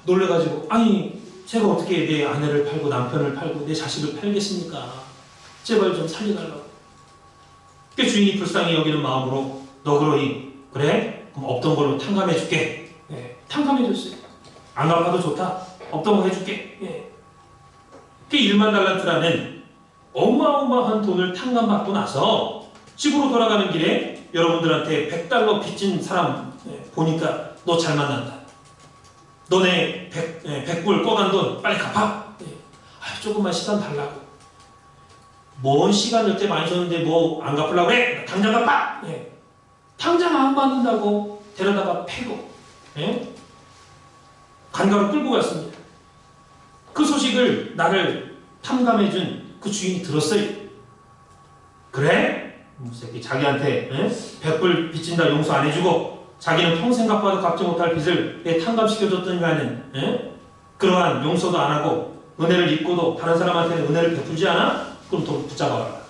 S2: 놀래가지고 아니 제가 어떻게 내 아내를 팔고 남편을 팔고 내 자식을 팔겠습니까? 제발 좀 살려달라고. 주인이 불쌍히 여기는 마음으로 너그러이 그래? 그럼 없던 걸로 탕감해줄게. 탕감해줬어요. 안 갚아도 좋다. 없던 거 해줄게. 1만 달란트라는 어마어마한 돈을 탕감받고 나서 집으로 돌아가는 길에 여러분들한테 100달러 빚진 사람 보니까 너 잘 만난다. 너네 100불 꺼간 돈 빨리 갚아. 조금만 시간 달라고. 뭔 시간 여태 많이 줬는데 뭐 안 갚으려고 그래? 당장 갚아. 당장 안 받는다고 데려다가 패고 관가로 끌고 갔습니다. 그 소식을 나를 탐감해준 그 주인이 들었어요. 그래? 새끼 자기한테 100불 빚진다 용서 안 해주고 자기는 평생 갚아도 갚지 못할 빚을 내 탕감시켜줬더니만은 그러한 용서도 안 하고 은혜를 입고도 다른 사람한테는 은혜를 베풀지 않아? 그럼 또 붙잡아라.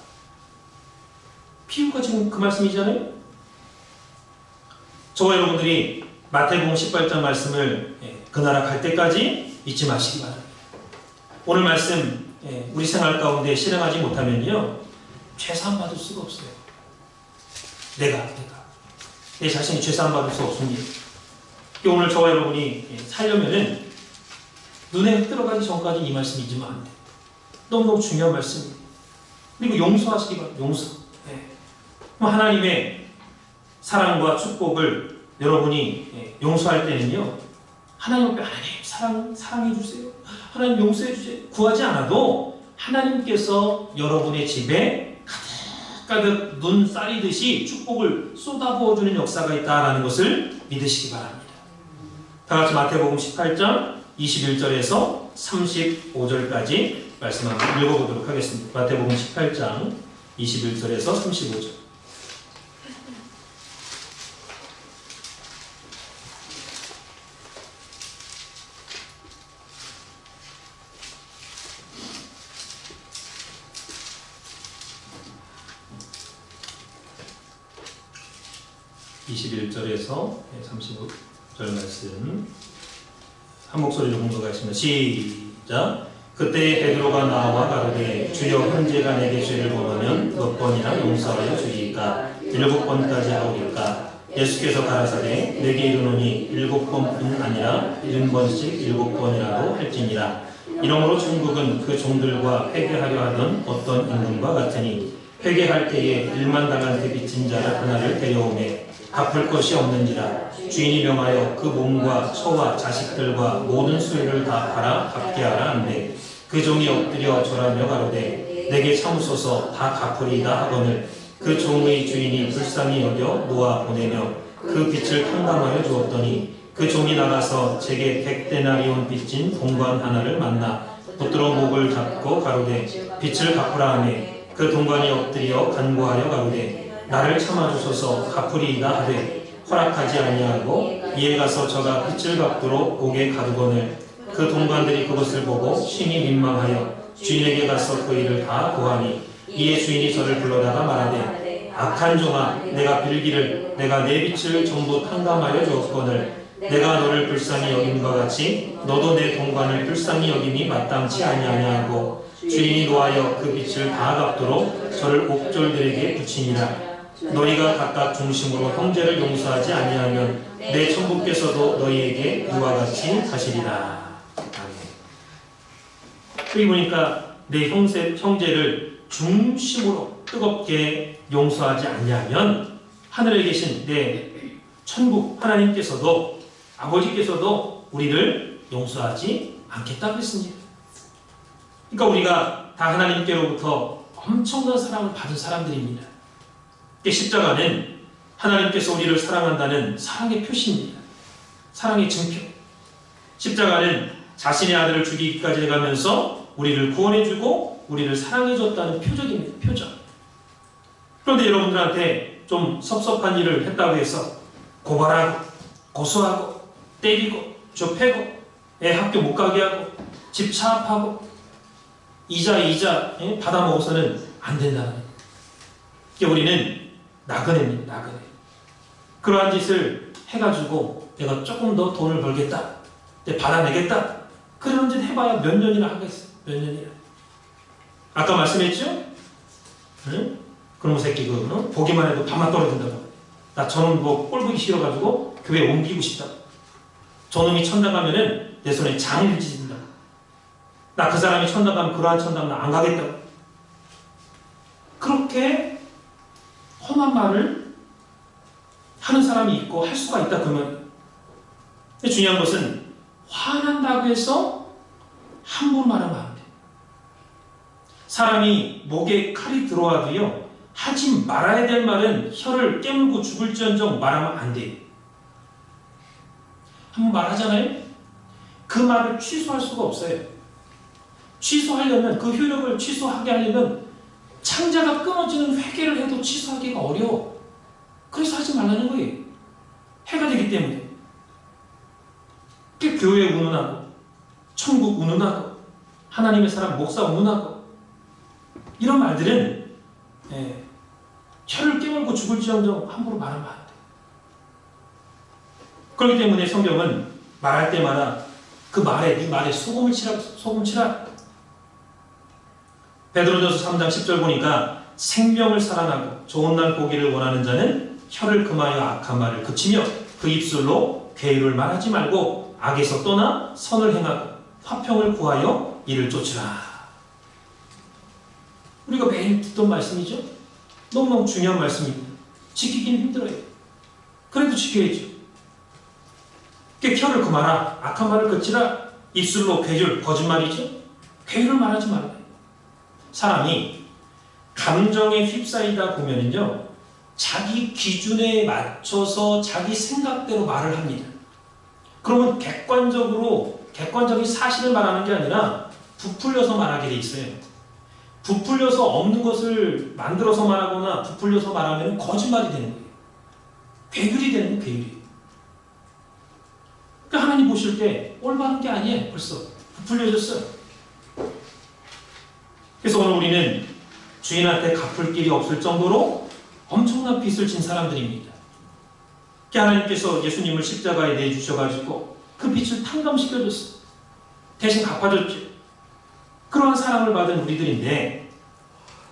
S2: 비유가 지금 그 말씀이잖아요. 저와 여러분들이 마태복음 18장 말씀을 그 나라 갈 때까지 잊지 마시기 바랍니다. 오늘 말씀 우리 생활 가운데 실행하지 못하면요 죄사함 받을 수가 없어요. 내가 내 자신이 죄사함 받을 수 없습니다. 오늘 저와 여러분이 살려면은 눈에 들어가기 전까지 이 말씀 잊으면 안 돼요. 너무너무 중요한 말씀입니다. 그리고 용서하시기 바랍니다. 용서. 예. 그럼 하나님의 사랑과 축복을 여러분이 용서할 때는요, 하나님 앞에 하나님 사랑해 주세요. 하나님 용서해 주세요. 구하지 않아도 하나님께서 여러분의 집에 가득 눈 쌓이듯이 축복을 쏟아부어주는 역사가 있다라는 것을 믿으시기 바랍니다. 다 같이 마태복음 18장 21절에서 35절까지 말씀 한번 읽어보도록 하겠습니다. 마태복음 18장 21절에서 35절. (21절에서) 35절 말씀 한 목소리로 공독하겠습니다. 시작. 그때 베드로가 나와 가로되 주여 형제가 내게 죄를 범하면 몇 번이나 용서하여 주리이까 7번까지 하오리까. 예수께서 가라사대 내게 이르노니 7번뿐 아니라 70번씩 7번이라도 할지니라. 이러므로 천국은 그 종들과 회개하려 하던 어떤 임금과 같으니 회개할 때에 1만 달란트 빚진 자를 하나를 데려오매 갚을 것이 없는지라. 주인이 명하여 그 몸과 처와 자식들과 모든 소유를 다 팔아 갚게 하라 한대 그 종이 엎드려 절하며 가로되 내게 참으소서 다 갚으리이다 하거늘 그 종의 주인이 불쌍히 여겨 놓아 보내며 그 빚을 탕감하여 주었더니 그 종이 나가서 제게 100데나리온 빚진 동관 하나를 만나 붙들어 목을 잡고 가로되 빚을 갚으라 하매 그 동관이 엎드려 간구하여 가로되 나를 참아주소서 갚으리이다 하되 허락하지 아니하고 이에 가서 저가 빚을 갚도록 옥에 가두거늘 그 동관들이 그것을 보고 심히 민망하여 주인에게 가서 그 일을 다 고하니 이에 주인이 저를 불러다가 말하되 악한 종아 내가 빌기를 내가 내 빚을 전부 탕감하여 주었거늘 내가 너를 불쌍히 여김과 같이 너도 내 동관을 불쌍히 여김이 마땅치 아니하냐 하고 주인이 노하여 그 빚을 다 갚도록 저를 옥졸들에게 붙이니라. 너희가 각각 중심으로 형제를 용서하지 아니하면 내 천부께서도 너희에게 이와 같이 하시리라. 여기 보니까 내 형제를 중심으로 뜨겁게 용서하지 아니하면 하늘에 계신 내 천국 하나님께서도 아버지께서도 우리를 용서하지 않겠다 그랬습니다. 그러니까 우리가 다 하나님께로부터 엄청난 사랑을 받은 사람들입니다. 십자가는 하나님께서 우리를 사랑한다는 사랑의 표시입니다. 사랑의 증표. 십자가는 자신의 아들을 죽이기까지 해가면서 우리를 구원해주고 우리를 사랑해줬다는 표적입니다. 표적. 그런데 여러분들한테 좀 섭섭한 일을 했다고 해서 고발하고 고소하고 때리고 좁히고 애 학교 못 가게 하고 집 차압하고 이자 받아먹어서는 안 된다는 거예요. 우리는 나그네입니다. 나그네. 그러한 짓을 해가지고 내가 조금 더 돈을 벌겠다. 받아내겠다. 그런 짓 해봐야 몇 년이나 하겠어. 몇 년이나. 아까 말씀했죠? 응? 그놈의 새끼 보기만 해도 밥만 떨어진다고. 나 저놈 꼴보기 싫어가지고 교회 옮기고 싶다. 저놈이 천당 가면은 내 손에 장을 찢는다. 나 그 사람이 천당 가면 그러한 천당 나 안 가겠다고. 그렇게 험한 말을 하는 사람이 있고 할 수가 있다 그러면. 근데 중요한 것은 화난다고 해서 함부로 말하면 안 돼. 사람이 목에 칼이 들어와도요 하지 말아야 될 말은 혀를 깨물고 죽을지언정 말하면 안 돼. 한번 말하잖아요. 그 말을 취소할 수가 없어요. 취소하려면 그 효력을 취소하게 하려면 창자가 끊어지는 회개를 해도 취소하기가 어려워. 그래서 하지 말라는 거예요. 해가 되기 때문에. 교회 운운하고 천국 운운하고 하나님의 사람 목사 운운하고 이런 말들은 혀를 깨물고 죽을지언정 함부로 말하면 안 돼. 그렇기 때문에 성경은 말할 때마다 그 말에 네 말에 소금을 치라. 베드로전서 3장 10절 보니까 생명을 살아나고 좋은 날 보기를 원하는 자는 혀를 금하여 악한 말을 그치며 그 입술로 괴유를 말하지 말고 악에서 떠나 선을 행하고 화평을 구하여 이를 쫓으라. 우리가 매일 듣던 말씀이죠. 너무너무 중요한 말씀입니다. 지키기는 힘들어요. 그래도 지켜야죠. 혀를 그마라, 악한 말을 그치라. 입술로 괴줄, 거짓말이죠. 괴율을 말하지 말아요. 사람이 감정에 휩싸이다 보면은요, 자기 기준에 맞춰서 자기 생각대로 말을 합니다. 그러면 객관적인 사실을 말하는 게 아니라 부풀려서 말하게 돼 있어요. 부풀려서 없는 것을 만들어서 말하거나 부풀려서 말하면 거짓말이 되는 거예요. 괴율이 되는 거예요, 괴율이. 그러니까 하나님 보실 때 올바른 게 아니에요. 벌써 부풀려졌어요. 그래서 오늘 우리는 주인한테 갚을 길이 없을 정도로 엄청난 빚을 진 사람들입니다. 하나님께서 예수님을 십자가에 내주셔가지고 그 빚을 탕감시켜줬어요. 대신 갚아줬죠. 그러한 사랑을 받은 우리들인데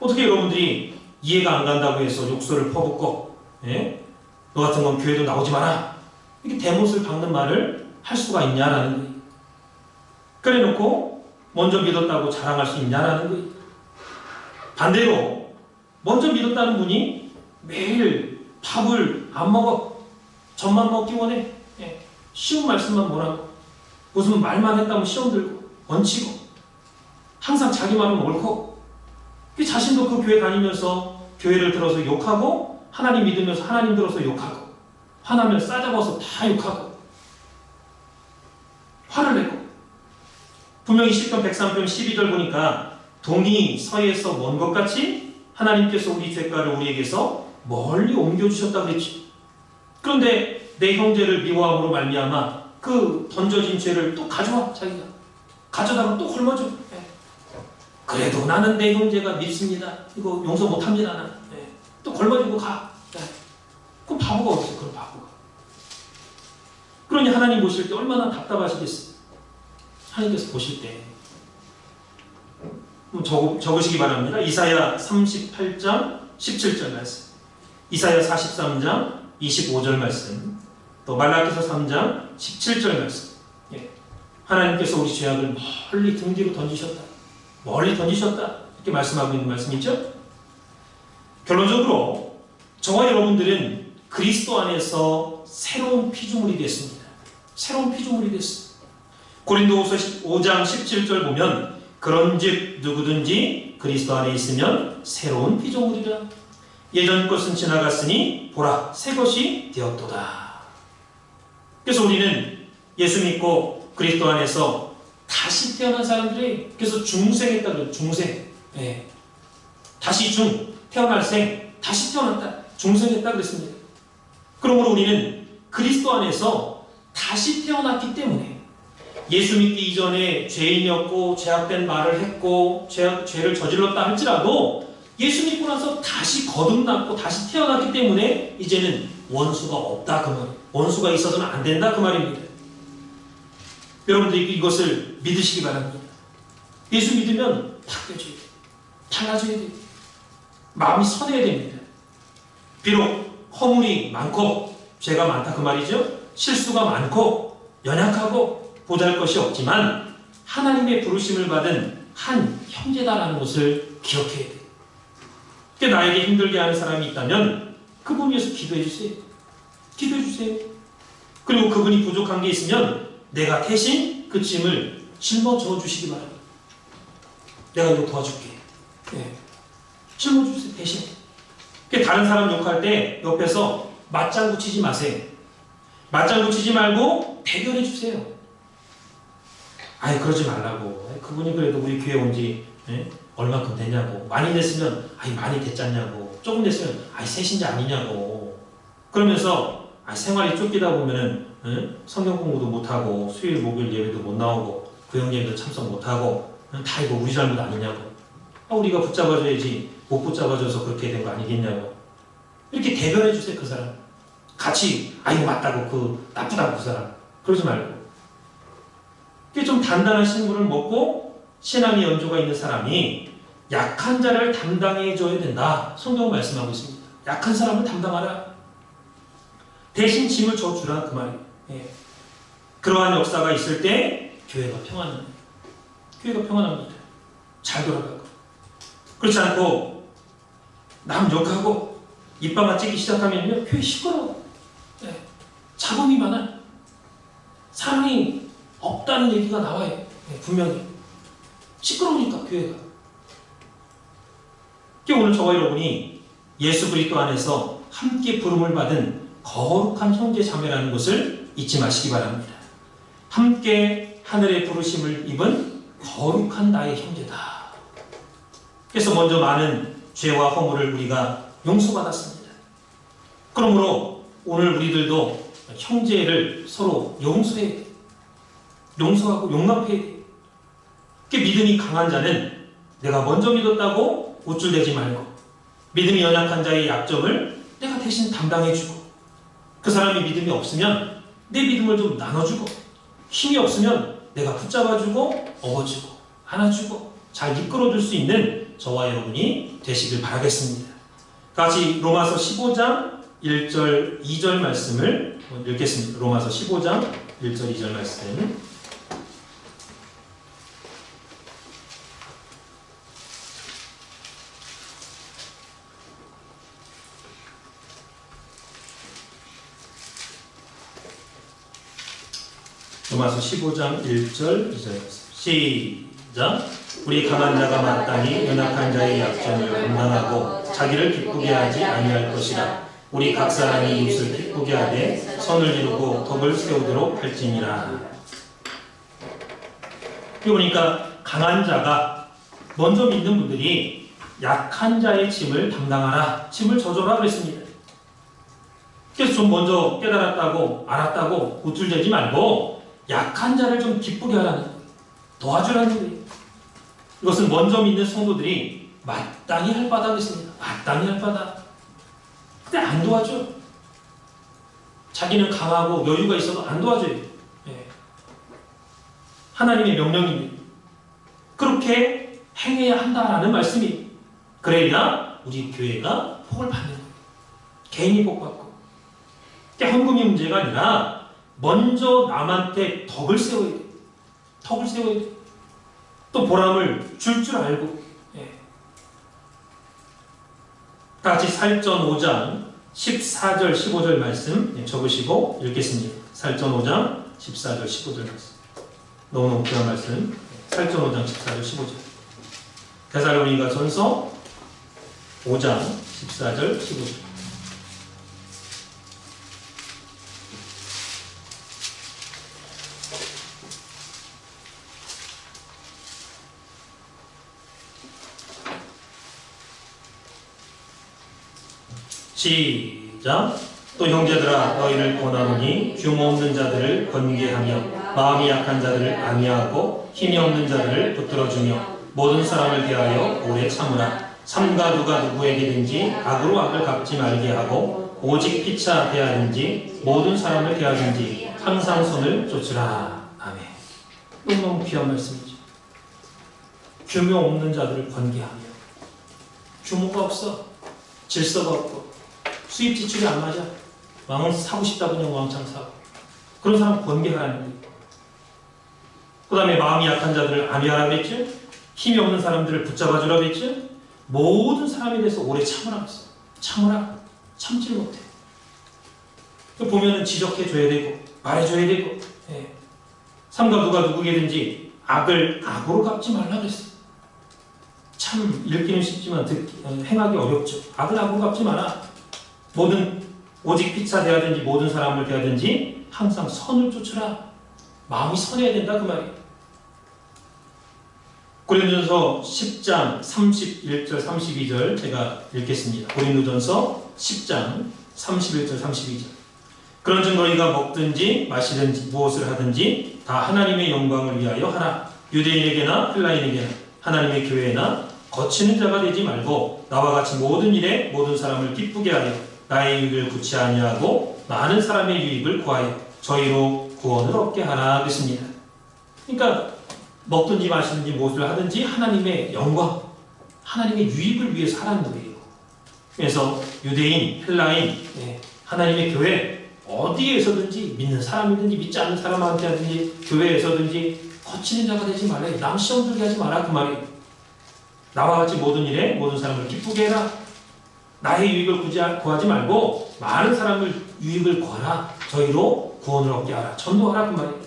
S2: 어떻게 여러분들이 이해가 안 간다고 해서 욕설을 퍼붓고 너 같은 건 교회도 나오지 마라 이렇게 대못을 박는 말을 할 수가 있냐라는 거예요. 그래놓고 먼저 믿었다고 자랑할 수 있냐라는 거예요. 반대로 먼저 믿었다는 분이 매일 밥을 안 먹어. 젖만 먹기 원해. 쉬운 말씀만 뭐라고. 무슨 말만 했다면 시험 들고 얹히고 항상 자기 말은 옳고 자신도 그 교회 다니면서 교회를 들어서 욕하고 하나님 믿으면서 하나님 들어서 욕하고 화나면 싸잡아서 다 욕하고 화를 내고 분명히 시편 103편 12절 보니까 동이 서에서 먼 것 같이 하나님께서 우리 죄가를 우리에게서 멀리 옮겨주셨다고 그랬지. 그런데 내 형제를 미워함으로 말미암아 그 던져진 죄를 또 가져와. 자기가 가져다가 또 걸머줘. 그래도 나는 내 형제가 밉습니다. 이거 용서 못합니다. 나는. 또 걸머지고 가. 그럼 바보가 어딨어. 그런 바보가. 그러니 하나님 보실 때 얼마나 답답하시겠어요. 하나님께서 보실 때 적으시기 바랍니다. 이사야 38장 17절 말씀, 이사야 43장 25절 말씀, 또 말라기서 3장 17절 말씀. 하나님께서 우리 죄악을 멀리 등 뒤로 던지셨다. 멀리 던지셨다. 이렇게 말씀하고 있는 말씀이죠. 결론적으로 저와 여러분들은 그리스도 안에서 새로운 피조물이 됐습니다. 새로운 피조물이 됐습니다. 고린도후서 5장 17절 보면 그런즉 누구든지 그리스도 안에 있으면 새로운 피조물이라. 예전 것은 지나갔으니 보라 새 것이 되었도다. 그래서 우리는 예수 믿고 그리스도 안에서 다시 태어난 사람들이 그래서 중생했다 그래요. 중생. 다시 태어날 생, 다시 태어났다. 중생했다 그랬습니다. 그러므로 우리는 그리스도 안에서 다시 태어났기 때문에 예수 믿기 이전에 죄인이었고 죄악된 말을 했고 죄를 저질렀다 할지라도 예수 믿고 나서 다시 거듭났고 다시 태어났기 때문에 이제는 원수가 없다 그 말. 원수가 있어서는 안 된다 그 말입니다. 여러분들이 이것을 믿으시기 바랍니다. 예수 믿으면 바뀌어져야 돼요. 달라져야 돼요. 마음이 선해야 됩니다. 비록 허물이 많고 죄가 많다 그 말이죠. 실수가 많고 연약하고 보잘것이 없지만 하나님의 부르심을 받은 한 형제다라는 것을 기억해야 돼요. 그러니까 나에게 힘들게 하는 사람이 있다면 그분 위해서 기도해 주세요. 기도해 주세요. 그리고 그분이 부족한 게 있으면 내가 대신 그 짐을 짊어져 주시기 바랍니다. 내가 이거 도와줄게. 짊어져 주세요. 대신. 그러니까 다른 사람 욕할 때 옆에서 맞장구 치지 마세요. 맞장구 치지 말고 대변해 주세요. 아이 그러지 말라고. 그분이 그래도 우리 교회 온 지 얼마큼 되냐고. 많이 됐으면 아이 많이 됐잖냐고. 조금 됐으면 아이 새신자 아니냐고. 그러면서 생활이 쫓기다 보면은 성경 공부도 못하고 수요일 목요일 예배도 못 나오고 구역 예배도 참석 못하고 다 이거 우리 잘못 아니냐고. 우리가 붙잡아줘야지 못 붙잡아줘서 그렇게 된 거 아니겠냐고. 이렇게 대변해 주세요. 그 사람 같이 이거 맞다고 그 나쁘다고 그 사람 그러지 말고. 좀 단단한 신분을 먹고 신앙의 연조가 있는 사람이 약한 자를 담당해줘야 된다. 성경은 말씀하고 있습니다. 약한 사람을 담당하라. 대신 짐을 져주라 그 말이에요. 그러한 역사가 있을 때 교회가 평안합니다. 교회가 평안합니다. 잘 돌아가고. 그렇지 않고 남 욕하고 입 맞추기 시작하면요 교회 시끄러워. 네. 잡음이 많아. 사랑이 없다는 얘기가 나와요. 네, 분명히 시끄러우니까 교회가. 오늘 저와 여러분이 예수 그리스도 안에서 함께 부름을 받은 거룩한 형제 자매라는 것을 잊지 마시기 바랍니다. 함께 하늘의 부르심을 입은 거룩한 나의 형제다. 그래서 먼저 많은 죄와 허물을 우리가 용서받았습니다. 그러므로 오늘 우리들도 형제를 서로 용서해야 돼. 용서하고 용납해야 돼. 믿음이 강한 자는 내가 먼저 믿었다고 우쭐대지 말고, 믿음이 연약한 자의 약점을 내가 대신 담당해주고, 그 사람이 믿음이 없으면 내 믿음을 좀 나눠주고, 힘이 없으면 내가 붙잡아주고 업어주고 안아주고 잘 이끌어줄 수 있는 저와 여러분이 되시길 바라겠습니다. 같이 로마서 15장 1절 2절 말씀을 읽겠습니다. 로마서 15장 1절 2절 말씀. 로마서 15장 1절 2절 시작. 우리 강한 자가 마땅히 연약한 자의 약점을 감당하고 자기를 기쁘게 하지 아니할 것이라. 우리 각 사람이 이웃을 기쁘게 하되 선을 이루고 덕을 세우도록 할지니라. 그러니까 강한 자가 먼저 믿는 분들이 약한 자의 짐을 담당하라, 짐을 져줘라 그랬습니다. 그래서 좀 먼저 깨달았다고 알았다고 우쭐대지 말고 약한 자를 좀 기쁘게 하라는 거예요. 도와주라는 거예요. 이것은 먼저 믿는 성도들이 마땅히 할 바다 그랬습니다. 마땅히 할 바다. 근데 안 도와줘. 자기는 강하고 여유가 있어도 안 도와줘요. 네. 하나님의 명령입니다. 그렇게 행해야 한다라는 말씀이. 그래야 우리 교회가 복을 받는 거예요. 개인이 복 받고. 헌금이 문제가 아니라 먼저 남한테 덕을 세워야 돼. 덕을 세워야 돼. 또 보람을 줄 알고. 예. 같이 살전 5장 14절 15절 말씀 적으시고 읽겠습니다. 살전 5장 14절 15절 말씀. 너무너무 귀한 말씀. 살전 5장 14절 15절. 데살로니가 전서 5장 14절 15절. 시작. 또 형제들아 너희를 권하노니 규모 없는 자들을 권계하며 마음이 약한 자들을 안위하고 힘이 없는 자들을 붙들어주며 모든 사람을 대하여 오래 참으라. 삼가 누가 누구에게든지 악으로 악을 갚지 말게 하고 오직 피차 대하든지 모든 사람을 대하든지 항상 선을 좇으라. 아멘. 너무너무 귀한 말씀이죠. 규모 없는 자들을 권계하며. 규모가 없어. 질서가 없고 수입 지출이 안 맞아. 왕을 사고 싶다 그냥 왕창 사고. 그런 사람 권계하라는 거예요. 그 다음에 마음이 약한 자들을 안위하라 그랬죠. 힘이 없는 사람들을 붙잡아주라 그랬죠. 모든 사람에 대해서 오래 참으라 그랬어. 참으라. 참지를 못해. 보면은 지적해줘야 되고 말해줘야 되고. 예. 삼가 누가 누구에게든지 악을 악으로 갚지 말라 그랬어. 참 읽기는 쉽지만 행하기 어렵죠. 악을 악으로 갚지 마라. 오직 피차 대하든지 모든 사람을 대하든지 항상 선을 쫓으라. 마음이 선해야 된다 그 말이에요. 고린도전서 10장 31절 32절 제가 읽겠습니다. 고린도전서 10장 31절 32절. 그런즉 너희가 먹든지 마시든지 무엇을 하든지 다 하나님의 영광을 위하여 하라. 유대인에게나 헬라인에게나 하나님의 교회나 거치는 자가 되지 말고 나와 같이 모든 일에 모든 사람을 기쁘게 하여 나의 유익을 구치 아니하고 많은 사람의 유익을 구하여 저희로 구원을 얻게 하라 그랬습니다. 그러니까 먹든지 마시든지 무엇을 하든지 하나님의 영광, 하나님의 유익을 위해서 하라는 거예요. 그래서 유대인, 헬라인, 하나님의 교회 어디에서든지 믿는 사람이든지 믿지 않는 사람한테 하든지 교회에서든지 거치는 자가 되지 말라. 남 시험 들게 하지 마라 그 말이에요. 나와 같이 모든 일에 모든 사람을 기쁘게 해라. 나의 유익을 구하지 말고 많은 사람을 유익을 구하라. 저희로 구원을 얻게 하라. 전도하라 그 말이에요.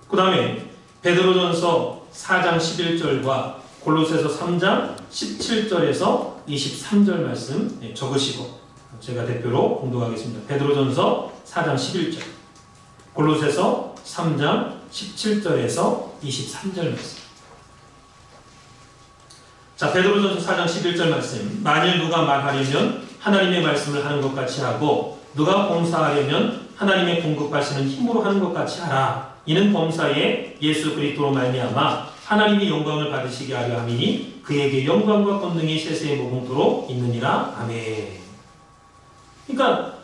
S2: 그 다음에 베드로전서 4장 11절과 골로새서 3장 17절에서 23절 말씀 적으시고 제가 대표로 공독하겠습니다. 베드로전서 4장 11절, 골로새서 3장 17절에서 23절 말씀. 자, 베드로전서 4장 11절 말씀. 만일 누가 말하려면 하나님의 말씀을 하는 것 같이 하고 누가 봉사하려면 하나님의 공급하시는 힘으로 하는 것 같이 하라. 이는 범사에 예수 그리스도로 말미암아 하나님이 영광을 받으시게 하려 함이니 그에게 영광과 권능이 세세에 무궁토록 있느니라. 아멘. 그러니까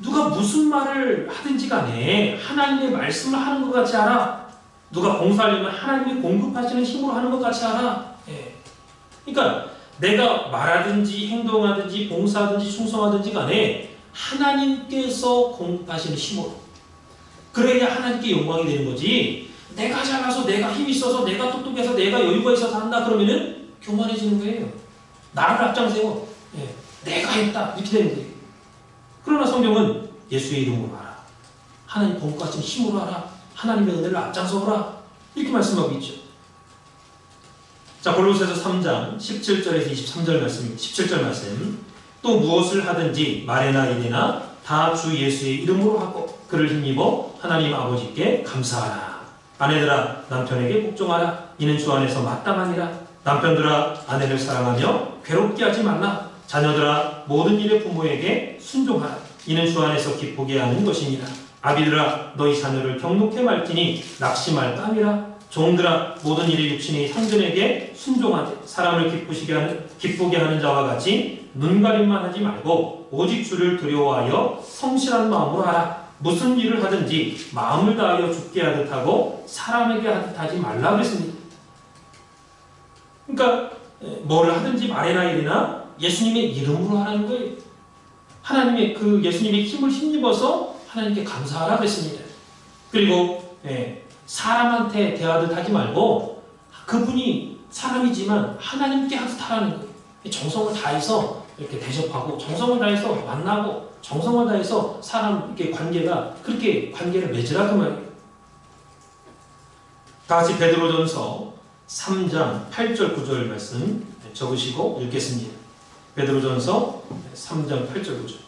S2: 누가 무슨 말을 하든지 간에 하나님의 말씀을 하는 것 같이 하라. 누가 봉사하려면 하나님이 공급하시는 힘으로 하는 것 같이 하라. 그러니까 내가 말하든지 행동하든지 봉사하든지 충성하든지 간에 하나님께서 공급하시는 힘으로, 그래야 하나님께 영광이 되는 거지. 내가 잘나서 내가 힘이 있어서 내가 똑똑해서 내가 여유가 있어서 한다 그러면은 교만해지는 거예요. 나를 앞장세워. 내가 했다 이렇게 되는 거예요. 그러나 성경은 예수의 이름으로 하라. 하나님 공급하시는 힘으로 하라. 하나님의 은혜를 앞장서라. 이렇게 말씀하고 있죠. 자, 골로새서 3장 17절에서 23절 말씀, 17절 말씀. 또 무엇을 하든지 말이나 일이나 다 주 예수의 이름으로 하고 그를 힘입어 하나님 아버지께 감사하라. 아내들아 남편에게 복종하라. 이는 주 안에서 마땅하니라. 남편들아 아내를 사랑하며 괴롭게 하지 말라. 자녀들아 모든 일에 부모에게 순종하라. 이는 주 안에서 기쁘게 하는 것이니라. 아비들아 너희 자녀를 경록해 말지니 낙심할 깜이라. 종들아 모든 일에 육신의 상전에게 순종하되 사람을 기쁘게 하는 자와 같이 눈가림만 하지 말고 오직 주를 두려워하여 성실한 마음으로 하라. 무슨 일을 하든지 마음을 다하여 죽게 하듯 하고 사람에게 하듯 하지 말라 그랬습니다. 그러니까 뭐를 하든지 말이나 일이나 예수님의 이름으로 하라는 거예요. 하나님의 그 예수님의 힘을 힘입어서 하나님께 감사하라 그랬습니다. 그리고 사람한테 대하듯 하지 말고 그분이 사람이지만 하나님께 하듯 하라는 거예요. 정성을 다해서 이렇게 대접하고 정성을 다해서 만나고 정성을 다해서 사람 이렇게 그렇게 관계를 맺으라 그 말이에요. 다 같이 베드로전서 3장 8절 9절 말씀 적으시고 읽겠습니다. 베드로전서 3장 8절 9절.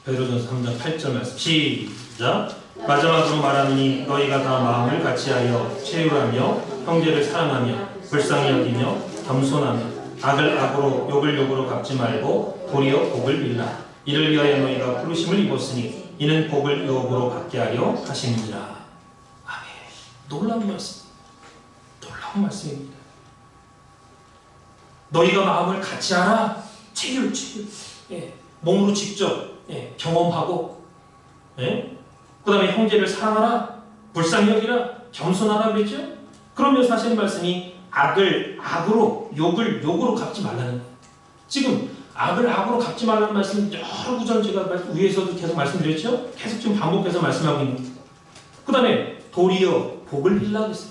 S2: 베드로전서 3장 8절 말씀 시작. 마지막으로 말하노니 너희가 다 마음을 같이하여 채율하며 형제를 사랑하며 불쌍히 여기며 겸손하며 악을 악으로 욕을 욕으로 갚지 말고 도리어 복을 빌라. 이를 위하여 너희가 부르심을 입었으니 이는 복을 유업으로 받게 하려 하시느니라. 아멘. 놀라운 말씀, 놀라운 말씀입니다. 너희가 마음을 같이하라. 채율 몸으로 직접 경험하고, 그 다음에 형제를 사랑하라, 불쌍히 여기라, 겸손하라 그랬죠? 그러면서 하시는 말씀이 악을 악으로, 욕을 욕으로 갚지 말라는 거예요. 지금 악을 악으로 갚지 말라는 말씀은 여러 구절 제가 위에서도 계속 말씀드렸죠? 계속 지금 반복해서 말씀하고 있는 거예요. 그 다음에 도리어 복을 빌라 그랬어요.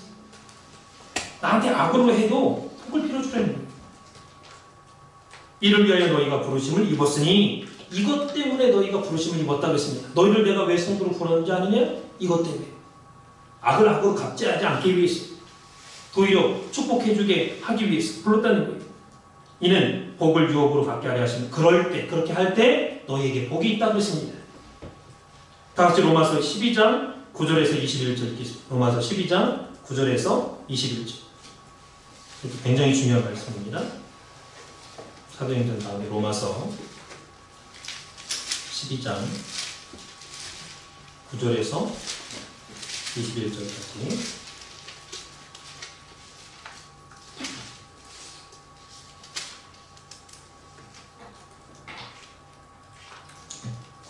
S2: 나한테 악으로 해도 복을 빌어주라는 거예요. 이를 위하여 너희가 부르심을 입었으니 이것 때문에 너희가 부르심을 입었다고 했습니다. 너희를 내가 왜 성도로 부르는지 아느냐? 이것 때문에. 악을 악으로 갚지 않기 위해서, 도리어 축복해주게 하기 위해서 불렀다는 거예요. 이는 복을 유업으로 받게 하려 하십니다. 그럴 때, 그렇게 할 때 너희에게 복이 있다고 했습니다. 다 같이 로마서 12장 9절에서 21절 읽겠습니다. 로마서 12장 9절에서 21절. 굉장히 중요한 말씀입니다. 사도행전 다음에 로마서 12장 9절에서 21절까지.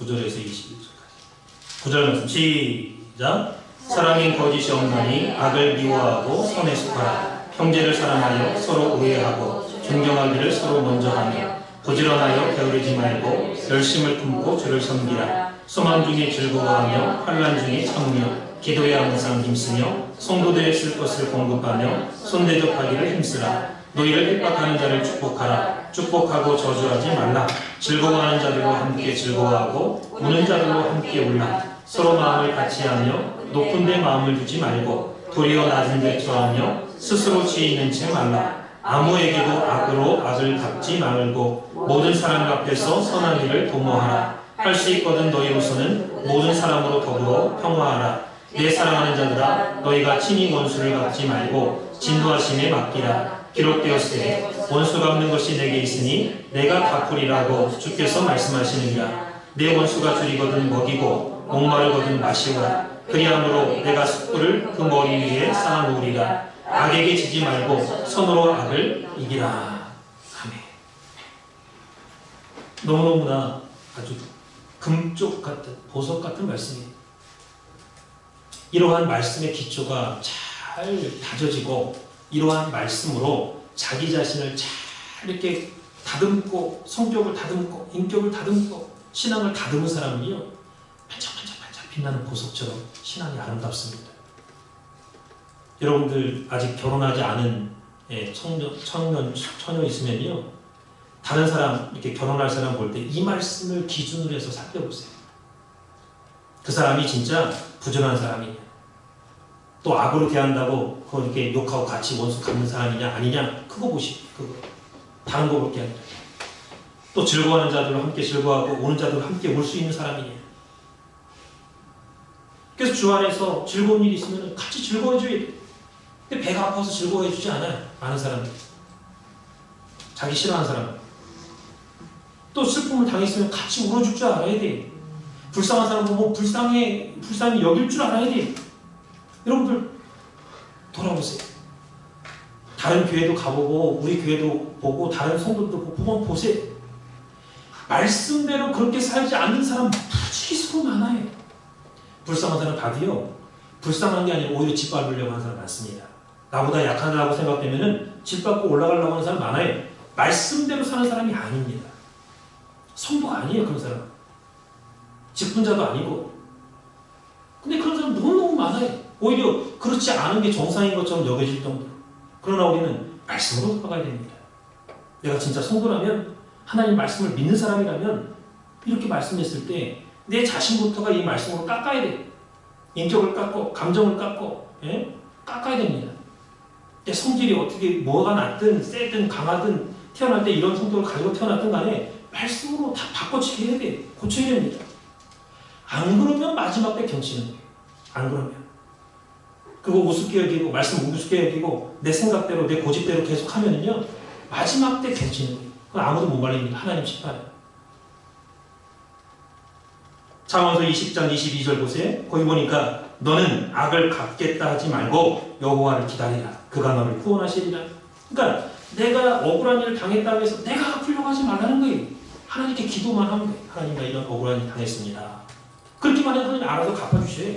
S2: (9절에서 21절까지) 9절 말씀 시작. 사랑인 거짓이 없나니 악을 미워하고 선에 속하라.
S1: 형제를 사랑하여 서로 우애하고 존경하기를 서로 먼저 하며 부지런하여 게으르지 말고 열심을 품고 주를 섬기라. 소망 중에 즐거워하며 환난 중에 참으며 기도에 항상 힘쓰며 성도들의 쓸 것을 공급하며 손대접하기를 힘쓰라. 너희를 핍박하는 자를 축복하라. 축복하고 저주하지 말라. 즐거워하는 자들로 함께 즐거워하고 우는 자들로 함께 울라. 서로 마음을 같이하며 높은 데 마음을 두지 말고 도리어 낮은 데 처하며 스스로 지혜 있는 채 말라. 아무에게도 악으로 악을 갚지 말고 모든 사람 앞에서 선한 일을 도모하라. 할 수 있거든 너희로서는 모든 사람으로 더불어 평화하라. 내 사랑하는 자들아, 너희가 친히 원수를 갚지 말고 진노하심에 맡기라. 기록되었으되 원수 갚는 것이 내게 있으니 내가 갚으리라고 주께서 말씀하시느니라. 내 원수가 줄이거든 먹이고 목마르거든 마시오라. 그리함으로 내가 숯불을 그 머리 위에 쌓아놓으리라. 악에게 지지 말고 선으로 악을 이기라. 아멘. 너무너무나 아주 금쪽 같은, 보석 같은 말씀이에요. 이러한 말씀의 기초가 잘 다져지고 이러한 말씀으로 자기 자신을 잘 이렇게 다듬고 성격을 다듬고 인격을 다듬고 신앙을 다듬은 사람은요, 반짝반짝반짝 빛나는 보석처럼 신앙이 아름답습니다. 여러분들 아직 결혼하지 않은 처녀 있으면요, 다른 사람 이렇게 결혼할 사람 볼 때 이 말씀을 기준으로 해서 살펴보세요. 그 사람이 진짜 부정한 사람이냐, 또 악으로 대한다고 그거 이렇게 욕하고 같이 원수 갚는 사람이냐 아니냐, 그거 보시고 그거 다른 거 볼 게 아니라 또 즐거워하는 자들로 함께 즐거워하고 우는 자들로 함께 울 수 있는 사람이냐. 그래서 주 안에서 즐거운 일이 있으면 같이 즐거워해줘야 돼. 근데 배가 아파서 즐거워해주지 않아요. 많은 사람들. 자기 싫어하는 사람. 또 슬픔을 당했으면 같이 울어줄 줄 알아야 돼. 불쌍한 사람 보고 불쌍히 여길 줄 알아야 돼. 여러분들 돌아보세요. 다른 교회도 가보고 우리 교회도 보고 다른 성도도 보고 보세요. 말씀대로 그렇게 살지 않는 사람 무지수로 많아요. 불쌍한 사람 다도요, 불쌍한 게 아니라 오히려 짓밟으려고 하는 사람 많습니다. 나보다 약하다고 생각되면은 짓밟고 올라가려고 하는 사람 많아요. 말씀대로 사는 사람이 아닙니다. 성도가 아니에요. 그런 사람. 직분자도 아니고. 근데 그런 사람 너무너무 많아요. 오히려 그렇지 않은 게 정상인 것처럼 여겨질 정도로. 그러나 우리는 말씀으로 돌아가야 됩니다. 내가 진짜 성도라면, 하나님 말씀을 믿는 사람이라면 이렇게 말씀했을 때 내 자신부터가 이 말씀으로 깎아야 돼. 인격을 깎고 감정을 깎고 깎아야 됩니다. 내 성질이 어떻게 뭐가 낫든 세든 강하든 태어날 때 이런 성도를 가지고 태어났든 간에 말씀으로 다 바꿔치기 해야 돼. 고쳐야 됩니다. 안 그러면 마지막 때 견치는 거예요. 안 그러면. 그거 우습게 여기고 말씀 우습게 여기고 내 생각대로 내 고집대로 계속 하면은요, 마지막 때 견치는 거예요. 그건 아무도 못 말립니다. 하나님 심판에. 잠언서 20장 22절 보세요. 거기 보니까 너는 악을 갚겠다 하지 말고 여호와를 기다리라. 그가 너를 구원하시리라. 그러니까 내가 억울한 일을 당했다고 해서 내가 갚으려고 하지 말라는 거예요. 하나님께 기도만 하면 돼요. 하나님, 나 이런 억울한 일 당했습니다. 그렇게만 해도 하나님 알아서 갚아주셔요.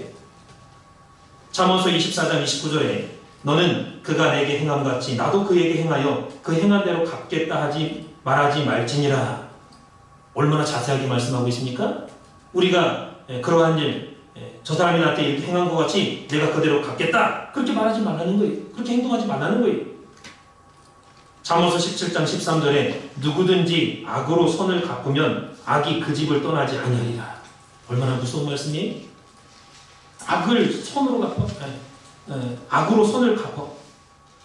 S1: 잠언서 24장 29절에 너는 그가 내게 행함같이 나도 그에게 행하여 그 행한 대로 갚겠다 하지 말하지 말지니라. 얼마나 자세하게 말씀하고 있습니까? 우리가 그러한 일, 저 사람이 나한테 이렇게 행한 것 같이 내가 그대로 갚겠다, 그렇게 말하지 말라는 거예요. 그렇게 행동하지 말라는 거예요. 잠언서 17장 13절에 누구든지 악으로 선을 갚으면 악이 그 집을 떠나지 아니하리라. 얼마나 무서운 말씀이에요? 악을 선으로 갚아? 악으로 선을 갚아.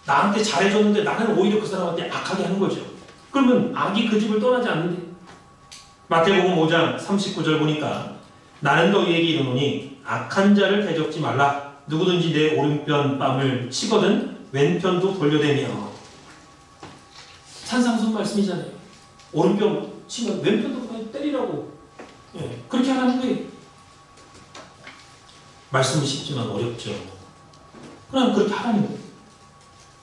S1: 나한테 잘해줬는데 나는 오히려 그 사람한테 악하게 하는 거죠. 그러면 악이 그 집을 떠나지 않는데. 마태복음 5장 39절 보니까 나는 너희에게 이르노니 악한 자를 대적지 말라. 누구든지 내 오른편 뺨을 치거든 왼편도 돌려대며. 산상수훈 말씀이잖아요. 오른편 치면 왼편도 때리라고. 그렇게 하라는 거예요. 말씀이 쉽지만 어렵죠. 그럼 그렇게 하라는 거예요.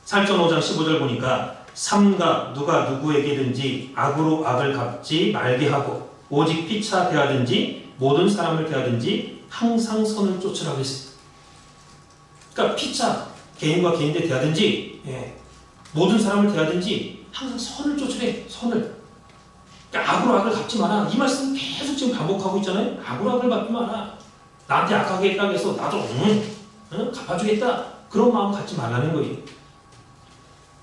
S1: 살전 5장 15절 보니까 삼가 누가 누구에게든지 악으로 악을 갚지 말게 하고 오직 피차 대하든지 모든 사람을 대하든지 항상 선을 쫓으라고 했어요. 그러니까 피차 개인과 개인대 대하든지
S2: 모든 사람을 대하든지 항상 선을 쫓으래. 선을. 그러니까 악으로 악을 갚지 마라. 이 말씀 계속 지금 반복하고 있잖아요. 악으로 악을 갚지 마라. 나한테 악하게 했다고 해서 나도 갚아주겠다. 그런 마음 갖지 말라는 거예요.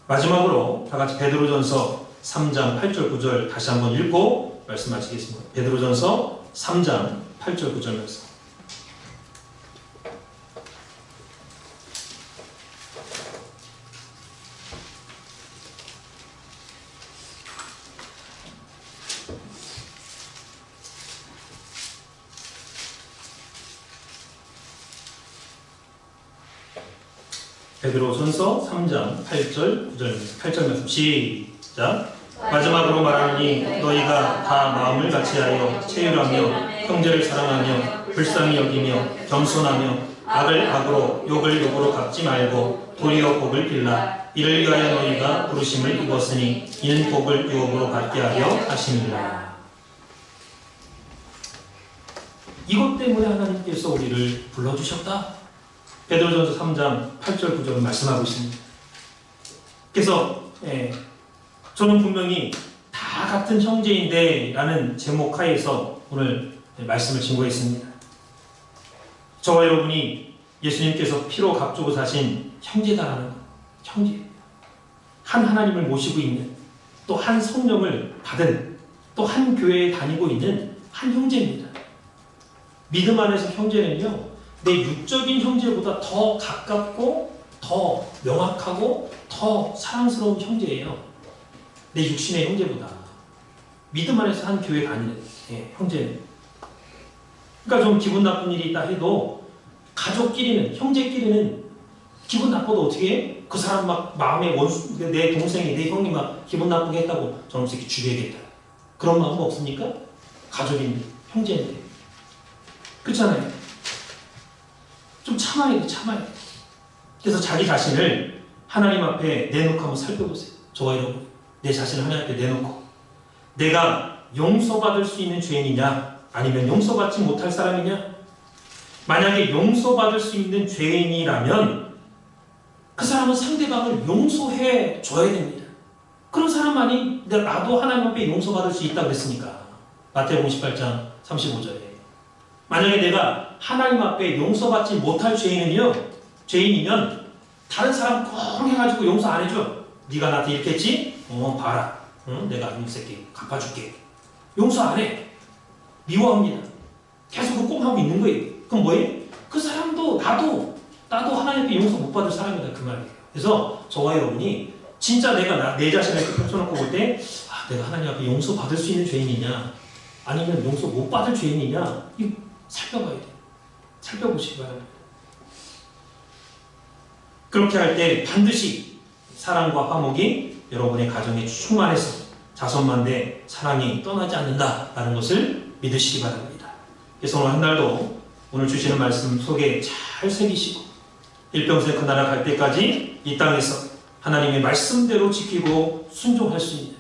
S2: 마지막으로 다 같이 베드로전서 3장 8절 9절 다시 한번 읽고 말씀 마치겠습니다. 베드로전서 3장 8절 9절 말씀. 베드로전서 3장 8절 9절 8절 말씀 시작. 마지막으로 말하노니 너희가 다 마음을 같이하여 체휼하며 형제를 사랑하며 불쌍히 여기며 겸손하며 악을 악으로 욕을 욕으로 갚지 말고 도리어 복을 빌라. 이를 위하여 너희가 부르심을 입었으니 이는 복을 유업으로 받게 하려 하심이라. 이것 때문에 하나님께서 우리를 불러주셨다. 베드로전서 3장 8절 9절은 말씀하고 있습니다. 그래서 저는 분명히 다 같은 형제인데 라는 제목 하에서 오늘 말씀을 증거했습니다. 저와 여러분이 예수님께서 피로 값주고 사신 형제다라는 것. 형제. 한 하나님을 모시고 있는, 또 한 성령을 받은, 또 한 교회에 다니고 있는 한 형제입니다. 믿음 안에서 형제는요, 내 육적인 형제보다 더 가깝고 더 명확하고 더 사랑스러운 형제예요. 내 육신의 형제보다. 믿음 안에서 한 교회 다니는 형제는. 그러니까 좀 기분 나쁜 일이 있다 해도 가족끼리는, 형제끼리는 기분 나빠도 어떻게 해? 그 사람 막 마음에 원수, 내 동생이, 내 형이 막 기분 나쁘게 했다고 저놈 새끼 죽여야겠다. 그런 마음 없습니까? 가족인데, 형제인데. 그렇잖아요. 좀 참아야 돼, 참아야 돼. 그래서 자기 자신을 하나님 앞에 내놓고 한번 살펴보세요. 저와 여러분. 내 자신을 하나님 앞에 내놓고. 내가 용서받을 수 있는 죄인이냐? 아니면 용서받지 못할 사람이냐? 만약에 용서받을 수 있는 죄인이라면 그 사람은 상대방을 용서해 줘야 됩니다. 그런 사람만이 나도 하나님 앞에 용서받을 수 있다고 그랬으니까. 마태복음 18장 35절에. 만약에 내가 하나님 앞에 용서받지 못할 죄인이면 다른 사람 꽁 해가지고 용서 안 해줘. 네가 나한테 이렇게 했지? 봐라. 내가 이 새끼 갚아줄게. 용서 안 해. 미워합니다. 계속 그 꽁 하고 있는 거예요. 그럼 뭐예요? 그 사람도 나도 하나님 앞에 용서 못 받을 사람이다. 그 말이에요. 그래서 저와 여러분이 진짜 내가 내 자신을 이렇게 펼쳐놓고 볼 때 내가 하나님 앞에 용서 받을 수 있는 죄인이냐 아니면 용서 못 받을 죄인이냐 이거 살펴봐야 돼요. 살펴보시기 바랍니다. 그렇게 할 때 반드시 사랑과 화목이 여러분의 가정에 충만해서 자손만대 사랑이 떠나지 않는다라는 것을 믿으시기 바랍니다. 그래서 오늘 한 달도 오늘 주시는 말씀 속에 잘 새기시고 일평생 그 나라 갈 때까지 이 땅에서 하나님의 말씀대로 지키고 순종할 수 있는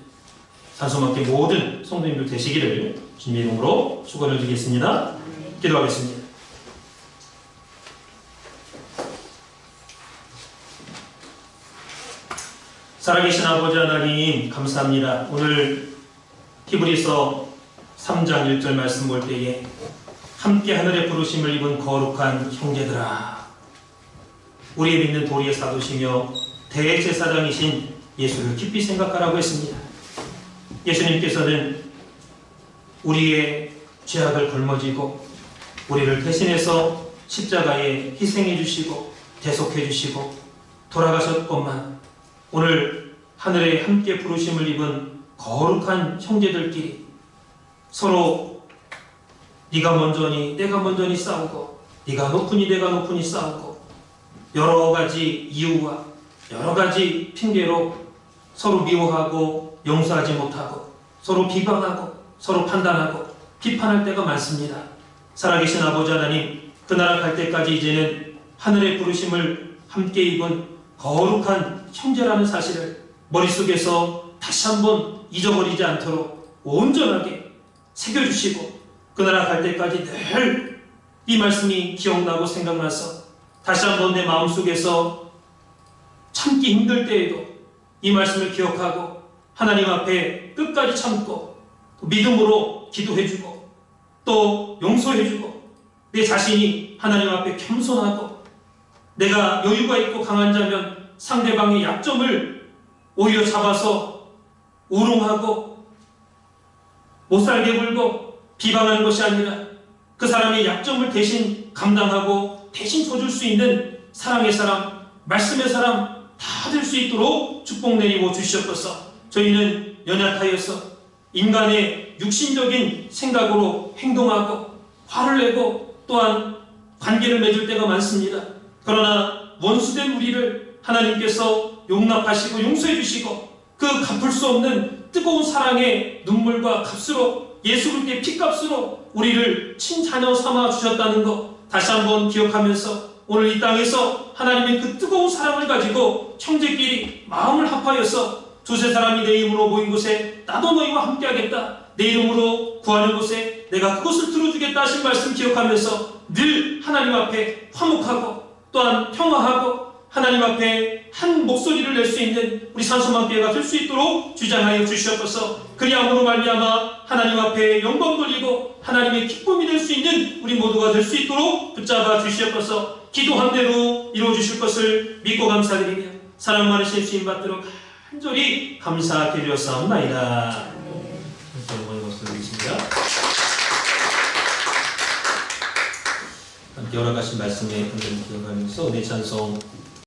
S2: 산소망교 모든 성도님들 되시기를 주님의 이름으로 축원을 드리겠습니다. 기도하겠습니다. 살아계신 아버지 하나님 감사합니다. 오늘 히브리서 3장 1절 말씀 볼 때에 함께 하늘의 부르심을 입은 거룩한 형제들아, 우리의 믿는 도리의 사도시며 대제사장이신 예수를 깊이 생각하라고 했습니다. 예수님께서는 우리의 죄악을 걸머지고 우리를 대신해서 십자가에 희생해 주시고 대속해 주시고 돌아가셨건만 오늘 하늘에 함께 부르심을 입은 거룩한 형제들끼리 서로 네가 먼저니 내가 먼저니 싸우고 네가 높으니 내가 높으니 싸우고 여러 가지 이유와 여러 가지 핑계로 서로 미워하고 용서하지 못하고 서로 비방하고 서로 판단하고 비판할 때가 많습니다. 살아계신 아버지 하나님, 그 나라 갈 때까지 이제는 하늘의 부르심을 함께 입은 거룩한 형제라는 사실을 머릿속에서 다시 한번 잊어버리지 않도록 온전하게 새겨주시고 그 나라 갈 때까지 늘 이 말씀이 기억나고 생각나서 다시 한번 내 마음속에서 참기 힘들 때에도
S1: 이 말씀을 기억하고 하나님 앞에 끝까지 참고 믿음으로 기도해주고 또 용서해주고 내 자신이 하나님 앞에 겸손하고 내가 여유가 있고 강한 자면 상대방의 약점을 오히려 잡아서 우롱하고 못살게 굴고 비방하는 것이 아니라 그 사람의 약점을 대신 감당하고 대신 쳐줄 수 있는 사랑의 사람, 말씀의 사람 다 될 수 있도록 축복 내리고 주시옵소서. 저희는 연약하여서 인간의 육신적인 생각으로 행동하고 화를 내고 또한 관계를 맺을 때가 많습니다. 그러나 원수된 우리를 하나님께서 용납하시고 용서해 주시고 그 갚을 수 없는 뜨거운 사랑의 눈물과 값으로 예수 그리스도의 피값으로 우리를 친자녀 삼아 주셨다는 것 다시 한번 기억하면서 오늘 이 땅에서 하나님의 그 뜨거운 사랑을 가지고 형제끼리 마음을 합하여서 두세 사람이 내 이름으로 모인 곳에 나도 너희와 함께하겠다. 내 이름으로 구하는 곳에 내가 그것을 들어주겠다 하신 말씀 기억하면서 늘 하나님 앞에 화목하고 또한 평화하고 하나님 앞에 한 목소리를 낼 수 있는 우리 산소만교회가 될 수 있도록 주장하여 주시옵소서. 그리함으로 말미암아 하나님 앞에 영광 돌리고 하나님의 기쁨이 될 수 있는 우리 모두가 될 수 있도록 붙잡아 주시옵소서. 기도한 대로 이루어 주실 것을 믿고 감사드리며 사랑 많으신 주님 받도록 간절히 감사드렸사옵나이다. 여러분 것을 드리십니다. 함께 허락하신 말씀에 은혜를 기억하면서 내 찬송